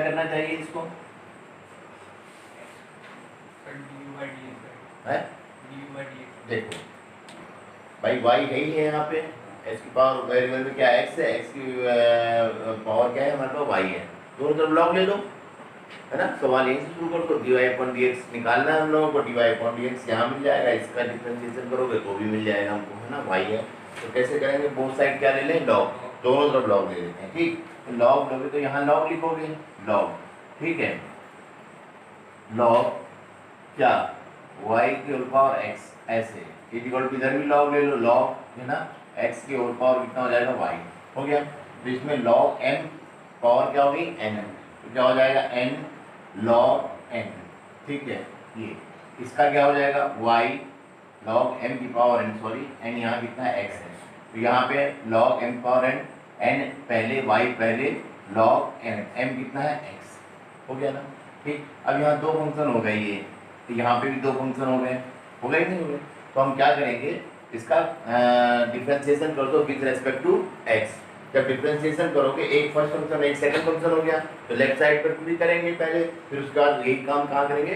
करना चाहिए इसको? है देखो भाई y है ही है यहाँ पे, x की पावर वेरिएबल में क्या x है, x की पावर क्या है हमारे पास y है, दोनों तरफ लॉग ले लो, है ना। सवाल यहीं से शुरू कर दो, dy/dx निकालना है हम लोगों को, dy/dx यहाँ मिल जाएगा, इसका डिफरेंशिएशन करोगे तो भी मिल जाएगा हमको, है ना। y है तो कैसे करेंगे, बोथ साइड क्या ले लें, लॉग, दोनों तरफ लॉग ले लेते हैं, ठीक। तो लॉग लोगे तो यहाँ लॉग लिखोगे, लॉग, ठीक है, लॉग क्या y की होल पावर x ऐसे इक्वल टू इधर भी लॉग ले लो, लॉग है ना x की होल पावर कितना हो जाएगा y, हो गया। तो इसमें लॉग m पावर क्या होगी n, तो क्या हो जाएगा n लॉग n, ठीक है। ये इसका क्या हो जाएगा y लॉग m की पावर n, सॉरी n यहाँ कितना है x है, तो यहाँ पे लॉग m पावर n पहले y पहले लॉग m कितना है x, हो गया ना, ठीक। अब यहाँ दो फंक्शन हो गए ये, तो यहाँ पे भी दो फंक्शन हो गए नहीं हो गए, तो हम क्या करेंगे इसका डिफरेंशिएशन कर दो विद रेस्पेक्ट टू x। जब डिफरेंशिएशन करोगे एक फर्स्ट फंक्शन एक सेकंड फंक्शन हो गया, तो लेफ्ट साइड पर पूरी करेंगे पहले, फिर उसके बाद यही काम कहाँ करेंगे,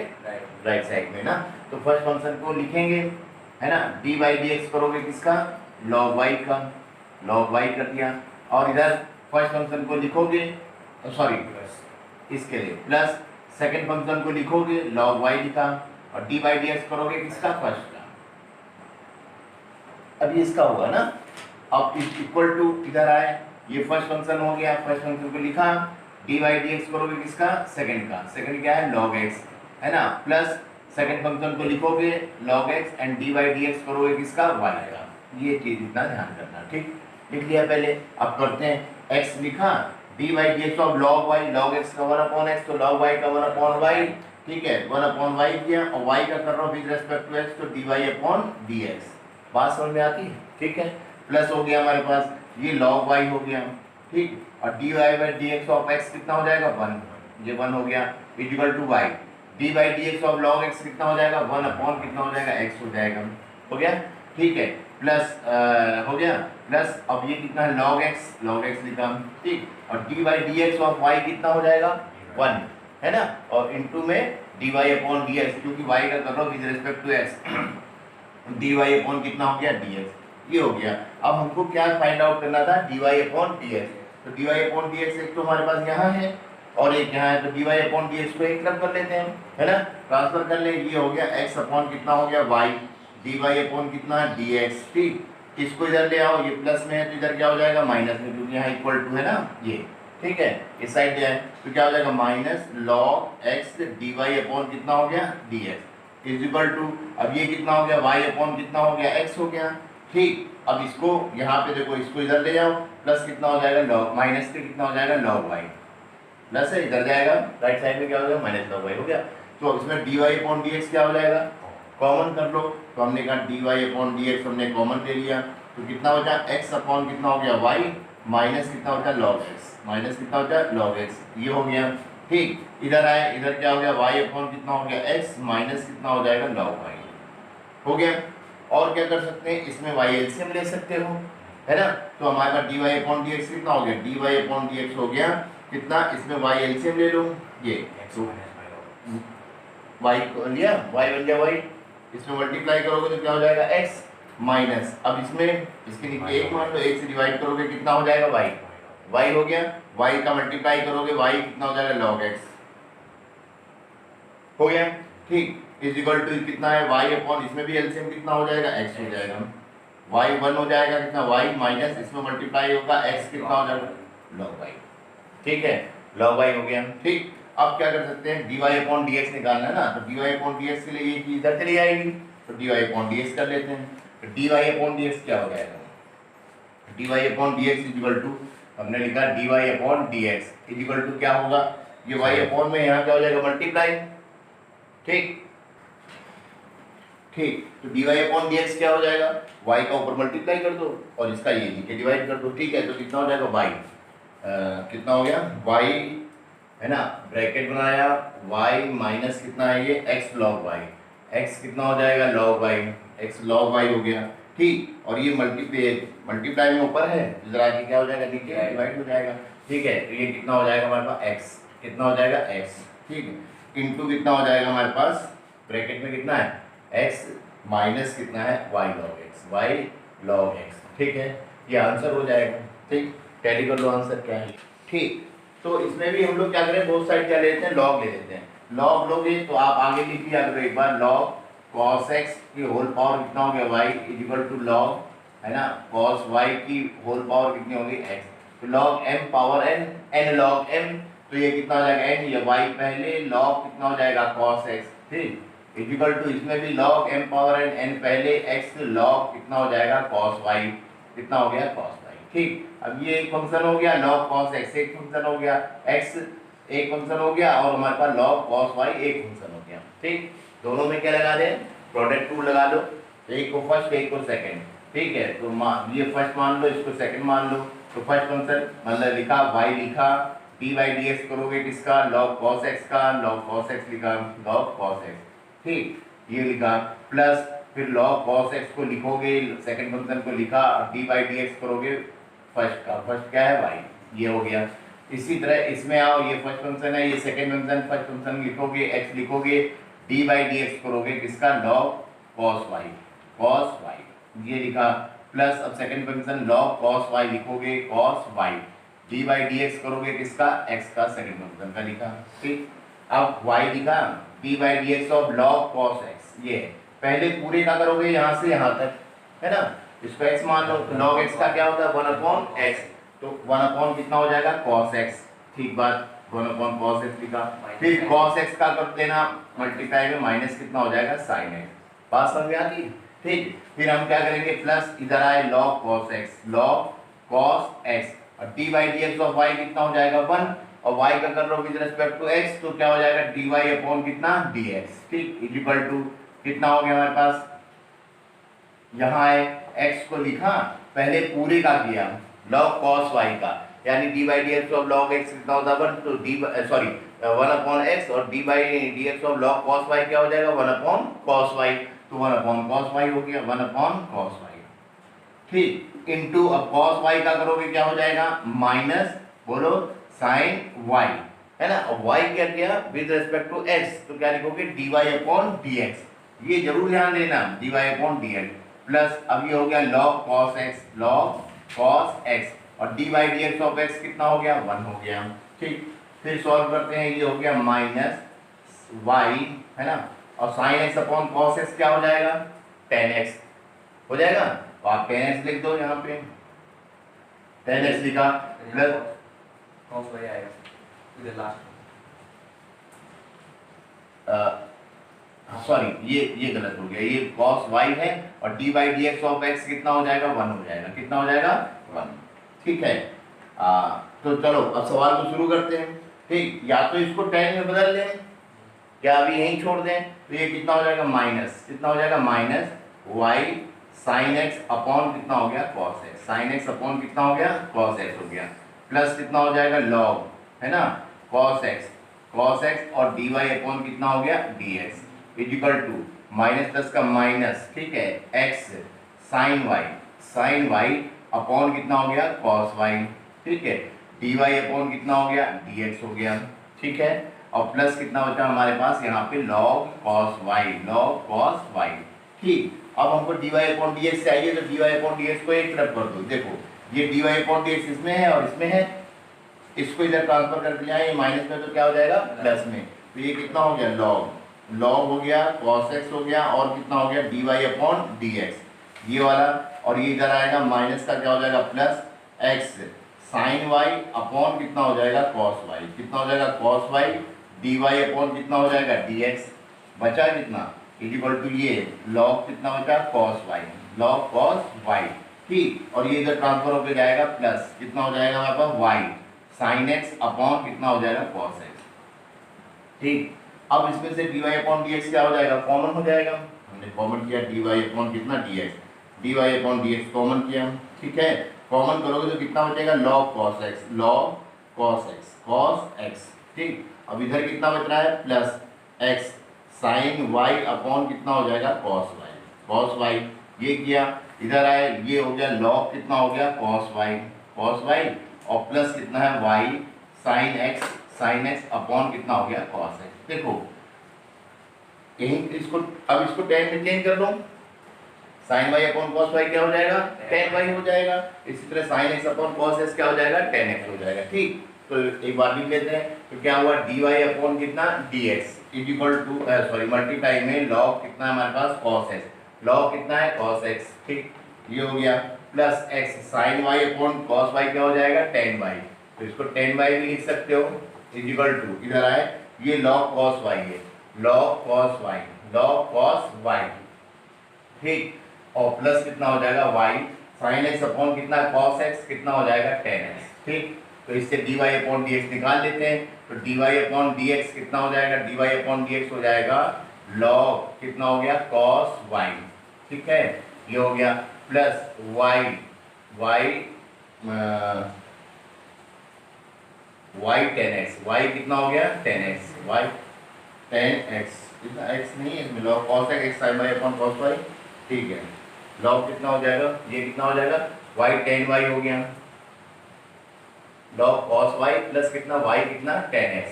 राइट साइड में ना। तो फर्स्ट फंक्शन को लिखेंगे, है ना, dy/dx करोगे किसका, log y का, log y कर दिया, और इधर फर्स्ट फंक्शन को लिखोगे, सॉरी इसके लिए प्लस सेकंड फंक्शन को लिखोगे log y लिखा, और dy/dx करोगे किसका, फर्स्ट का। अब ये इसका होगा ना, अब इक्वल टू इधर आए, ये फर्स्ट फंक्शन हो गया, फर्स्ट फंक्शन को लिखा, dy/dx करोगे किसका, सेकंड का, सेकंड क्या है log x, है ना, प्लस सेकंड फंक्शन को लिखोगे log x एंड dy/dx करोगे किसका, y का। ये चीज इतना ध्यान करना, ठीक, लिख लिया पहले। अब करते हैं x लिखा, dy/dx of log y, log x का 1/x, तो log y का 1/y, ठीक है, 1/y किया, और y का कर रहा हूँ विद रेस्पेक्ट टू x, तो dy/dx। बात समझ में आती है, ठीक है। प्लस हो गया हमारे पास ये log y हो गया, ठीक, और dy/dx ऑफ x कितना हो जाएगा, 1, ये 1 हो गया, equal to y, dy/dx of log x कितना हो जाएगा, 1 कितना हो जाएगा, x हो जाएगा, हो गया, ठीक है। प्लस हो गया, प्लस अब ये कितना है log x लिखा, ठीक, और dy/dx ऑफ y कितना हो जाएगा, 1, है ना, और इनटू में dy/dx, क्योंकि y का कर रहा हूँ with respect to x, dy/ कितना हो गया, dx, ये हो गया। अब हमको क्या फाइंड आउट करना था, dy/dx, तो dy/dx एक तो हमारे पास यहाँ है और एक यहाँ है, तो dy/dx को एक तरफ कर लेते हैं, है ना, ट्रांसफर कर ले, ये हो गया x अपॉन कितना हो गया y, dy/ कितना है dx, ठीक, इसको इधर ले आओ, ये प्लस में है तो इधर क्या हो जाएगा माइनस में, क्योंकि यहाँ इक्वल टू है ना ये, ठीक है, इस साइड जाए तो क्या हो जाएगा माइनस log x dy/ कितना हो गया, dx इज इक्वल टू, अब ये कितना हो गया y/ कितना हो गया, x हो गया, ठीक। अब इसको यहाँ पे देखो, इसको इधर ले जाओ, प्लस कितना हो जाएगा log, माइनस के कितना हो जाएगा log y, प्लस है इधर जाएगा, राइट साइड में क्या हो जाएगा माइनस log y, हो गया। तो इसमें dy/dx क्या हो जाएगा, कॉमन कर लो, तो हमने कहा dy/dx हमने कॉमन ले लिया, तो कितना बचा x अपॉन कितना हो गया y, माइनस कितना होता है log x, माइनस कितना होता है log x, ये हो गया, ठीक। इधर आए, इधर क्या हो गया y/ कितना हो गया x, माइनस कितना हो जाएगा log y, हो गया। और क्या कर सकते हैं, इसमें y एलसीएम ले सकते हो, है ना, तो हमारे पास dy/dx कितना हो गया, dy/dx हो गया कितना, इसमें y एलसीएम ले लो, ये y को लिया, y बन गया y, इसमें मल्टीप्लाई करोगे तो क्या हो जाएगा x, माइनस, अब इसमें इसके नीचे एक मान लो, एक से डिवाइड करोगे कितना हो जाएगा y हो गया, y का मल्टीप्लाई करोगे y कितना हो जाएगा log x, हो गया, ठीक, इज इक्वल टू कितना है y/ इसमें भी एलसीएम कितना हो जाएगा, x हो जाएगा, y 1 हो जाएगा कितना, y माइनस इसमें मल्टीप्लाई होगा x कितना हो जाएगा log y, ठीक है, log y हो गया, ठीक। अब क्या कर सकते हैं, dy/dx निकालना है ना, तो dy/dx के लिए ये चीज इधर चली जाएगी, तो dy/dx कर लेते हैं, तो dy/dx क्या हो जाएगा, dy/dx इज इक्वल टू, हमने लिखा dy/dx इज इक्वल टू क्या होगा, ये y/ में यहाँ क्या हो जाएगा मल्टीप्लाई, ठीक, ठीक, तो dy/dx क्या हो जाएगा, y का ऊपर मल्टीप्लाई कर दो और इसका ये नीचे डिवाइड कर दो, ठीक है, तो कितना हो जाएगा y, कितना हो गया y, है ना, ब्रैकेट बनाया, y माइनस कितना है ये x log y, x कितना हो जाएगा log y, x log y हो गया, ठीक, और ये मल्टीप्लाई में ऊपर है, इधर आके क्या हो जाएगा नीचे डिवाइड हो जाएगा, ठीक है, तो ये कितना हो जाएगा हमारे पास x, कितना हो जाएगा x, ठीक है, इंटू कितना हो जाएगा हमारे पास ब्रैकेट में कितना है x माइनस कितना है y log x, ठीक है, ये आंसर हो जाएगा। ठीक, टैली कर लो आंसर क्या है। ठीक, तो इसमें भी हम लोग क्या करें, बोथ साइड क्या लेते हैं, लॉग ले लेते हैं। लॉग लोगे तो आप आगे लिख दिया करो एक बार, लॉग cos x की होल पावर कितना हो गया y is equal to log, है ना, cos y की होल पावर कितनी होगी x, तो log m पावर n, n log m, तो ये कितना हो जाएगा n, ये y पहले, log कितना हो जाएगा cos x, ठीक, इज इक्वल टू इसमें भी log m पावर n, n पहले, x log कितना हो जाएगा cos y, कितना हो गया cos y, ठीक। अब ये एक फंक्शन हो गया, log cos x एक फंक्शन हो गया, x एक फंक्शन हो गया, और हमारे पास log cos y एक फंक्शन हो गया, ठीक। दोनों में क्या लगा दें, प्रोडक्ट रूल लगा लो, एक को फर्स्ट एक को सेकंड, ठीक है, तो ये फर्स्ट मान लो, इसको सेकंड मान लो, तो फर्स्ट फंक्शन मतलब लिखा y लिखा, dy dx करोगे किसका, log cos x का, log cos x लिखा, log cos x, ठीक, ये लिखा, प्लस फिर log cos x को लिखोगे, सेकंड फंक्शन को लिखा, dy dx करोगे फर्स्ट का, फर्स्ट क्या है y, ये हो गया। इसी तरह इसमें आओ, ये फर्स्ट फंक्शन है, ये सेकंड फंक्शन, फर्स्ट फंक्शन लिखोगे, x लिखोगे, dy dx करोगे किसका, log cos y, ये लिखा, प्लस अब second function log cos y लिखोगे, cos y, dy dx करोगे किसका, x का, सेकंड फंक्शन का लिखा, ठीक। अब y लिखा, dy dx of log cos x, ये पहले पूरे का करोगे यहाँ से यहाँ तक, है ना, इसको x मान लो, तो log x का क्या होता है 1/x, तो 1/ कितना हो जाएगा cos x, ठीक बात, 1/cos x लिखा, फिर cos x का कर देना मल्टीप्लाई में, माइनस कितना हो जाएगा sin x, बात समझ में आती है, ठीक। फिर हम क्या करेंगे, प्लस इधर आए log cos x, और dy dx ऑफ y कितना हो जाएगा 1, और y का कर लो विद रिस्पेक्ट टू x, तो क्या हो जाएगा dy अपॉन कितना dx, ठीक, इज इक्वल टू कितना हो गया हमारे पास, यहाँ है x को लिखा, पहले पूरे का किया log cos y का, यानी dy dx of log x कितना होता है 1, तो dy 1/x, और dy dx of log cos y क्या हो जाएगा 1/cos y, तो 1/cos y हो गया, 1/cos y, ठीक, इनटू अब cos y का करोगे क्या हो जाएगा माइनस, बोलो sin y, है ना, अब y क्या किया विद रिस्पेक्ट टू x, तो क्या लिखोगे dy अपॉन dx, ये जरूर ध्यान देना, dy अपॉन dx, प्लस अब ये हो गया log cos x, और dy dx ऑफ x कितना हो गया 1 हो गया, ठीक। फिर सॉल्व करते हैं, ये हो गया माइनस y, है ना, और sin x upon cos x क्या हो जाएगा 10x हो जाएगा, तो आप 10x लिख दो यहाँ पे, 10x लिखा, प्लस cos y आएगा इधर लास्ट, सॉरी ये गलत हो गया, ये cos y है, और dy dx ऑफ x कितना हो जाएगा 1 हो जाएगा, कितना हो जाएगा 1, ठीक है। तो चलो अब सवाल को शुरू करते हैं, ठीक, या तो इसको 10 में बदल लें, या अभी यहीं छोड़ दें, तो ये कितना हो जाएगा माइनस, कितना हो जाएगा minus y sin x upon कितना हो गया cos x, sin x upon कितना हो गया cos x हो गया, प्लस कितना हो जाएगा log, है ना, cos x और dy अपॉन कितना हो गया dx इज इक्वल टू -10 का माइनस, ठीक है, x sin y अपॉन कितना हो गया cos y, ठीक है, dy अपॉन कितना हो गया dx हो गया, ठीक है, और प्लस कितना बचा हमारे पास यहाँ पे log cos y, ठीक। अब हमको dy अपॉन dx चाहिए, तो dy अपॉन dx को एक तरफ कर दो, देखो ये dy अपॉन dx इसमें है और इसमें है, इसको इधर ट्रांसफर कर दिया, ये माइनस में तो क्या हो जाएगा प्लस में, तो ये कितना हो गया log हो गया, cos x हो गया, और कितना हो गया dy अपॉन dx, ये वाला, और ये इधर आएगा माइनस का क्या हो जाएगा plus x sin y upon कितना हो जाएगा cos y, कितना हो जाएगा cos y, dy अपॉन कितना हो जाएगा dx, बचा कितना इज इक्वल टू ये log कितना बचा log cos y, ठीक, और ये इधर ट्रांसफर होकर जाएगा प्लस कितना हो जाएगा हमारे पास y sin x अपॉन कितना हो जाएगा cos x, ठीक। अब इसमें से dy अपॉन dx क्या हो जाएगा, कॉमन हो जाएगा, हमने कॉमन किया dy अपॉन कितना dx, dy upon dx common किया, ठीक है, कॉमन करोगे तो कितना बचेगा log cos x, ठीक। अब इधर कितना बच रहा है plus x sin y upon कितना हो जाएगा cos y, ये किया, इधर आए ये हो गया log कितना हो गया cos y, और प्लस कितना है y sin x sign x upon कितना हो गया कॉस एक्स। देखो यही इसको, अब इसको टेन में चेंज कर दो, sine y upon cos y क्या हो जाएगा, टेन वाई हो जाएगा। इसी तरह sine x upon cos x क्या हो जाएगा, टेन एक्स हो जाएगा। ठीक, तो एक बार लिख लेते हैं। तो क्या हुआ, डी वाई अपॉन कितना d x is equal to sorry multiply में लॉग कितना है हमारे पास कॉस एक्स, लॉग कितना है कॉस एक्स। ठीक, ये हो गया plus x sine y upon cos y क्या हो जाएगा, टेन वाई। तो इसको टेन वाई भी लिख सकते हो इज इक्वल टू, इधर आए ये लॉग कॉस वाई है, log cos y, log cos y. ठीक, और प्लस कितना हो जाएगा y sin x अपॉन कितना cos x कितना हो जाएगा tan x। ठीक, तो इससे dy अपॉन dx निकाल लेते हैं। तो dy अपॉन dx कितना हो जाएगा, dy अपॉन dx हो जाएगा log कितना हो गया cos y। ठीक है, ये हो गया plus y tan x, y कितना हो गया tan x, y tan x, इतना x नहीं है इसमें, log cos x sin y upon cos y। ठीक है, लॉग कितना हो जाएगा, ये कितना हो जाएगा y tan y हो गया, लॉग cos y प्लस कितना y कितना tan x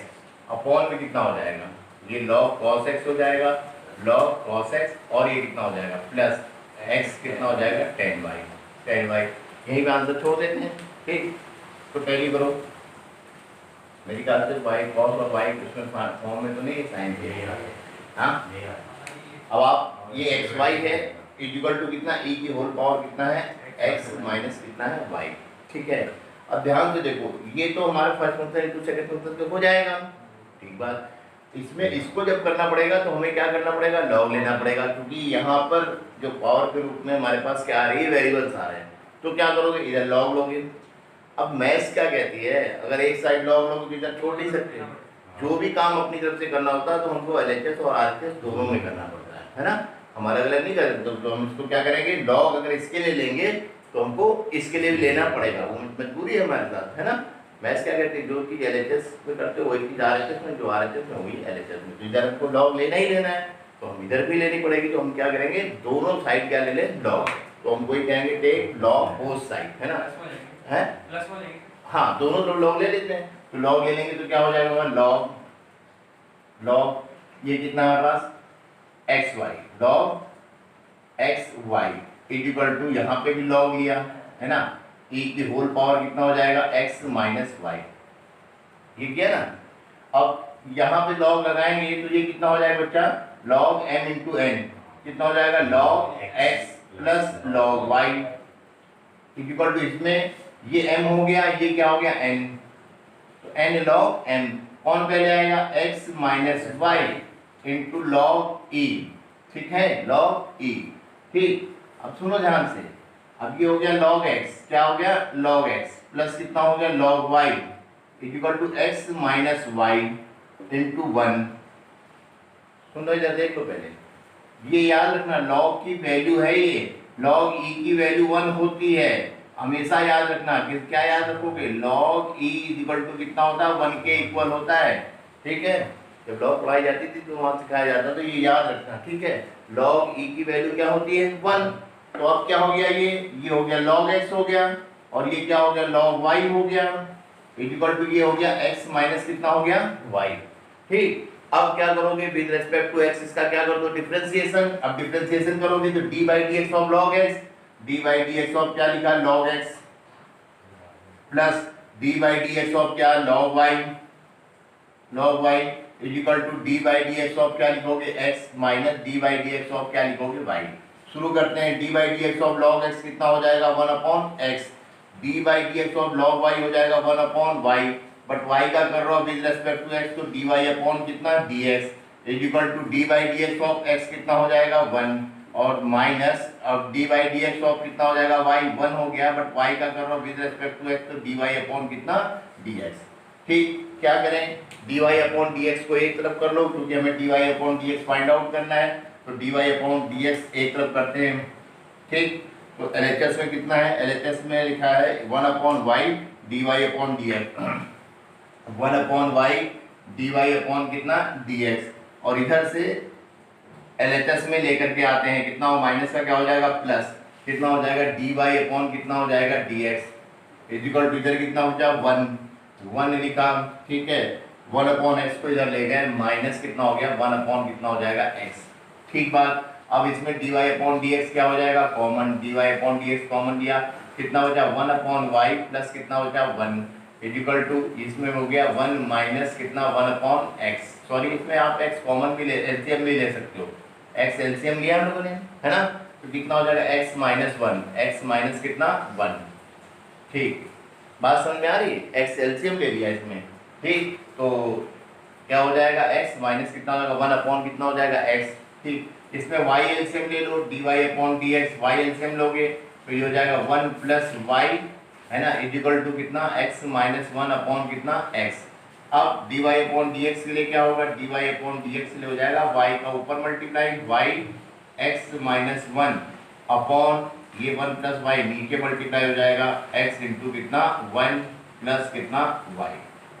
अपॉन में कितना हो जाएगा, ये log cos x हो जाएगा, log cos x और ये कितना हो जाएगा प्लस x कितना हो जाएगा tan y, tan y। यही पे आंसर छोड़ देते हैं। ठीक, तो पहली करो, मेरी ख्याल से y cos और y उसमें फॉर्म में तो नहीं साइन किया। हाँ, अब आप ये x y है इक्वल टू कितना e की होल पावर कितना है x माइनस कितना है y। ठीक है, अब ध्यान से देखो, ये तो हमारा first function into second function तो हो जाएगा। ठीक बात, इसमें इसको जब करना पड़ेगा तो हमें क्या करना पड़ेगा, लॉग लेना पड़ेगा, क्योंकि यहाँ पर जो पावर के रूप में हमारे पास क्या आ रही है, वेरिएबल्स आ रहे हैं। तो क्या करोगे, इधर लॉग लोगे। अब मैथ्स क्या कहती है, अगर एक साइड लॉग लोगे तो इधर छोड़ नहीं सकते। जो भी काम अपनी तरफ से करना होता है तो हमको एलएचएस और आरएचएस दोनों में करना पड़ता है ना, हमारा अलग नहीं करें। तो हम इसको क्या करेंगे, लॉग अगर इसके लिए लेंगे तो हमको इसके लिए भी लेना पड़ेगा, वो मजबूरी है हमारे साथ, है ना। मैथ्स क्या कहते हैं, जो चीज एलएचएस में करते हो वही चीज आरएचएस में, जो आरएचएस में वही एलएचएस में। तो इधर हमको लॉग लेना ही लेना है तो हम इधर भी लेनी पड़ेगी। तो हम क्या करेंगे, दोनों साइड क्या ले लें, लॉग। तो हम वही कहेंगे टेक लॉग बोथ साइड, है ना, है हाँ, दोनों तो लॉग ले लेते हैं। तो लॉग ले लेंगे तो क्या हो जाएगा, लॉग लॉग ये कितना है हमारे पास X Y, log X Y equal to, यहाँ पे भी लॉग लिया है ना, e की होल पावर कितना हो जाएगा x माइनस वाई। ठीक है ना, अब यहाँ पे लॉग लगाएंगे तो ये कितना हो जाएगा बच्चा, log m इंटू एन कितना हो जाएगा, log x plus log y equal to, इसमें ये m हो गया, ये क्या हो गया n, तो n log m कौन पहले आएगा, x minus y into log e। ठीक है, log e। ठीक, अब सुनो ध्यान से, अब ये हो गया log x, क्या हो गया log x प्लस कितना हो गया log y equal to x minus y into 1। सुनो इधर देख लो पहले, ये याद रखना log की वैल्यू है ये, log e की वैल्यू 1 होती है, हमेशा याद रखना। क्या याद रखोगे, log e इक्वल टू कितना होता है, 1 के इक्वल होता है। ठीक है, जब लॉग पढ़ाई जाती थी तो वहां सिखाया जाता, तो ये याद रखना। ठीक है, log e की वैल्यू क्या होती है 1। तो अब क्या हो गया, ये हो गया log x हो गया, और ये क्या हो गया log y हो गया इक्वल टू, ये हो गया x माइनस कितना हो गया y। ठीक, अब क्या करोगे विद रेस्पेक्ट टू x, इसका क्या कर दो डिफरेंशिएशन। अब डिफरेंशिएशन करोगे तो d by d x of log x, d by d x of क्या लिखा log x plus d by d x of क्या log y, log y equal to d by d x of क्या लिखोगे x minus d by d x of क्या लिखोगे y। शुरू करते हैं, d by d x of log x कितना हो जाएगा 1 upon x, d by d x of log y हो जाएगा 1 अपॉन y, बट y का कर रहा हूँ विद रेस्पेक्ट टू x, तो dy अपॉन कितना dx equal to d by d x of x कितना हो जाएगा 1 और माइनस, अब d by d x of कितना हो जाएगा y 1 हो गया, बट y का कर रहा हूँ विद रेस्पेक्ट टू x, तो dy अपॉन कितना dx। ठीक, क्या करें, dy अपॉन dx को एक तरफ कर लो क्योंकि हमें dy upon dx find out करना है, तो dy अपॉन dx एक तरफ करते हैं। ठीक, तो LHS में कितना है, LHS में लिखा है 1 upon y dy upon dx, 1 upon y dy upon कितना dx, और इधर से LHS में लेकर के आते हैं, कितना हो माइनस का क्या हो जाएगा प्लस, कितना हो जाएगा dy अपॉन कितना हो जाएगा dx इक्वल टू, इधर कितना हो जाएगा 1 लिखा। ठीक है, वन अपॉन एक्स को इधर ले गए, माइनस कितना हो गया, वन अपॉन कितना हो जाएगा एक्स। ठीक बात। अब इसमें dy अपॉन dx क्या हो जाएगा, common, dy upon dx common लिया, कितना बचा, वन अपॉन वाई प्लस कितना बचा, वन इक्वल टू, इसमें हो गया वन माइनस कितना, वन अपॉन एक्स। सॉरी, इसमें आप एक्स कॉमन भी ले, एलसीएम भी ले सकते हो, एक्स एलसीएम लिया हम लोगों ने, है ना, तो कितना हो जाएगा x minus one, x minus कितना, वन। ठीक, बात समझ में आ रही है, एक्स एलसीएम ले लिया इसमें। ठीक, तो क्या हो जाएगा, एक्स माइनस कितना होगा, वन अपॉन कितना हो जाएगा, एक्स। ठीक, इसमें y एलसीएम ले लो, dy upon dx, y LCM लोगे तो ये हो जाएगा वन प्लस वाई, है ना, इक्वल टू कितना, x माइनस वन अपॉन कितना, x। अब dy अपॉन dx के लिए क्या होगा, dy अपॉन dx के लिए हो जाएगा y का ऊपर multiply, y x minus one upon ये वन प्लस वाई नीचे मल्टीप्लाई हो जाएगा, x इंटू कितना, वन प्लस कितना, y।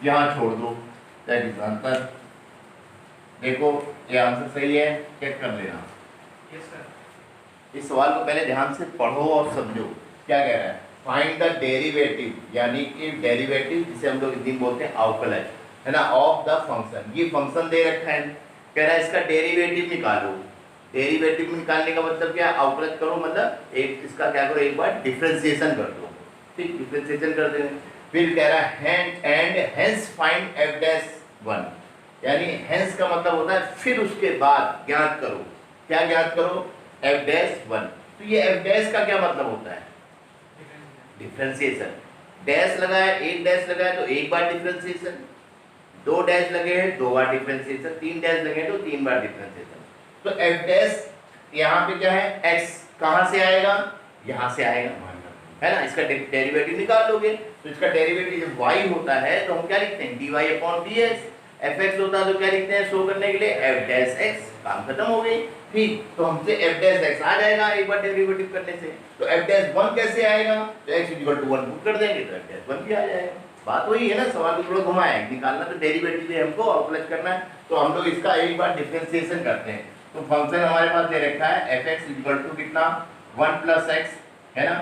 यहाँ छोड़ दो, दैट इज आंसर। देखो ये आंसर सही है, चेक कर लेना। Yes sir. इस सवाल को पहले ध्यान से पढ़ो और समझो क्या कह रहा है। फाइंड द डेरिवेटिव, यानी कि डेरिवेटिव जिसे हम लोग हिंदी में बोलते हैं अवकलज, है ना, ऑफ द फंक्शन। ये फंक्शन दे रखा है, कह रहा है इसका डेरिवेटिव निकालो। डेरिवेटिव निकालने का मतलब क्या, अवकलज करो, मतलब एक इसका क्या करो, एक बार डिफरेंशिएशन कर दो। ठीक, डिफरेंशिएशन कर देंगे। फिर कह रहा है and hence find F dash one, यानी हेंस का मतलब होता है फिर उसके बाद ज्ञात करो। क्या ज्ञात करो, एफ डैश वन। तो ये एफ डैश का क्या मतलब होता है, डिफरेंशिएशन। डैश लगाया, एक डैश लगाया तो एक बार डिफरेंशिएशन, दो डैश लगे हैं दो बार डिफरेंशिएशन, तीन डैश लगे हैं तो तीन बार डिफरेंशिएशन। तो एफ डैश यहाँ पे क्या है, एक्स कहाँ से आएगा, यहाँ से आएगा, है ना। इसका डेरिवेटिव निकाल लोगे तो इसका डेरिवेटिव जब y होता है तो हम क्या लिखते हैं, dy अपॉन dx। fx होता है तो क्या लिखते हैं, शो करने के लिए f डैश x। काम खत्म हो गई। ठीक, तो हमसे f डैश x आ जाएगा एक बार डेरिवेटिव करने से। तो f डैश 1 कैसे आएगा, तो x इक्वल टू 1 पुट कर देंगे तो f डैश 1 भी आ जाएगा। बात वही है ना, सवाल को थोड़ा घुमाया है, निकालना तो डेरिवेटिव है हमको, अवकलज करना है। तो हम लोग इसका एक बार डिफरेंशिएशन करते हैं। तो फंक्शन हमारे पास दे रखा है fx इक्वल टू कितना, 1 प्लस x, है ना,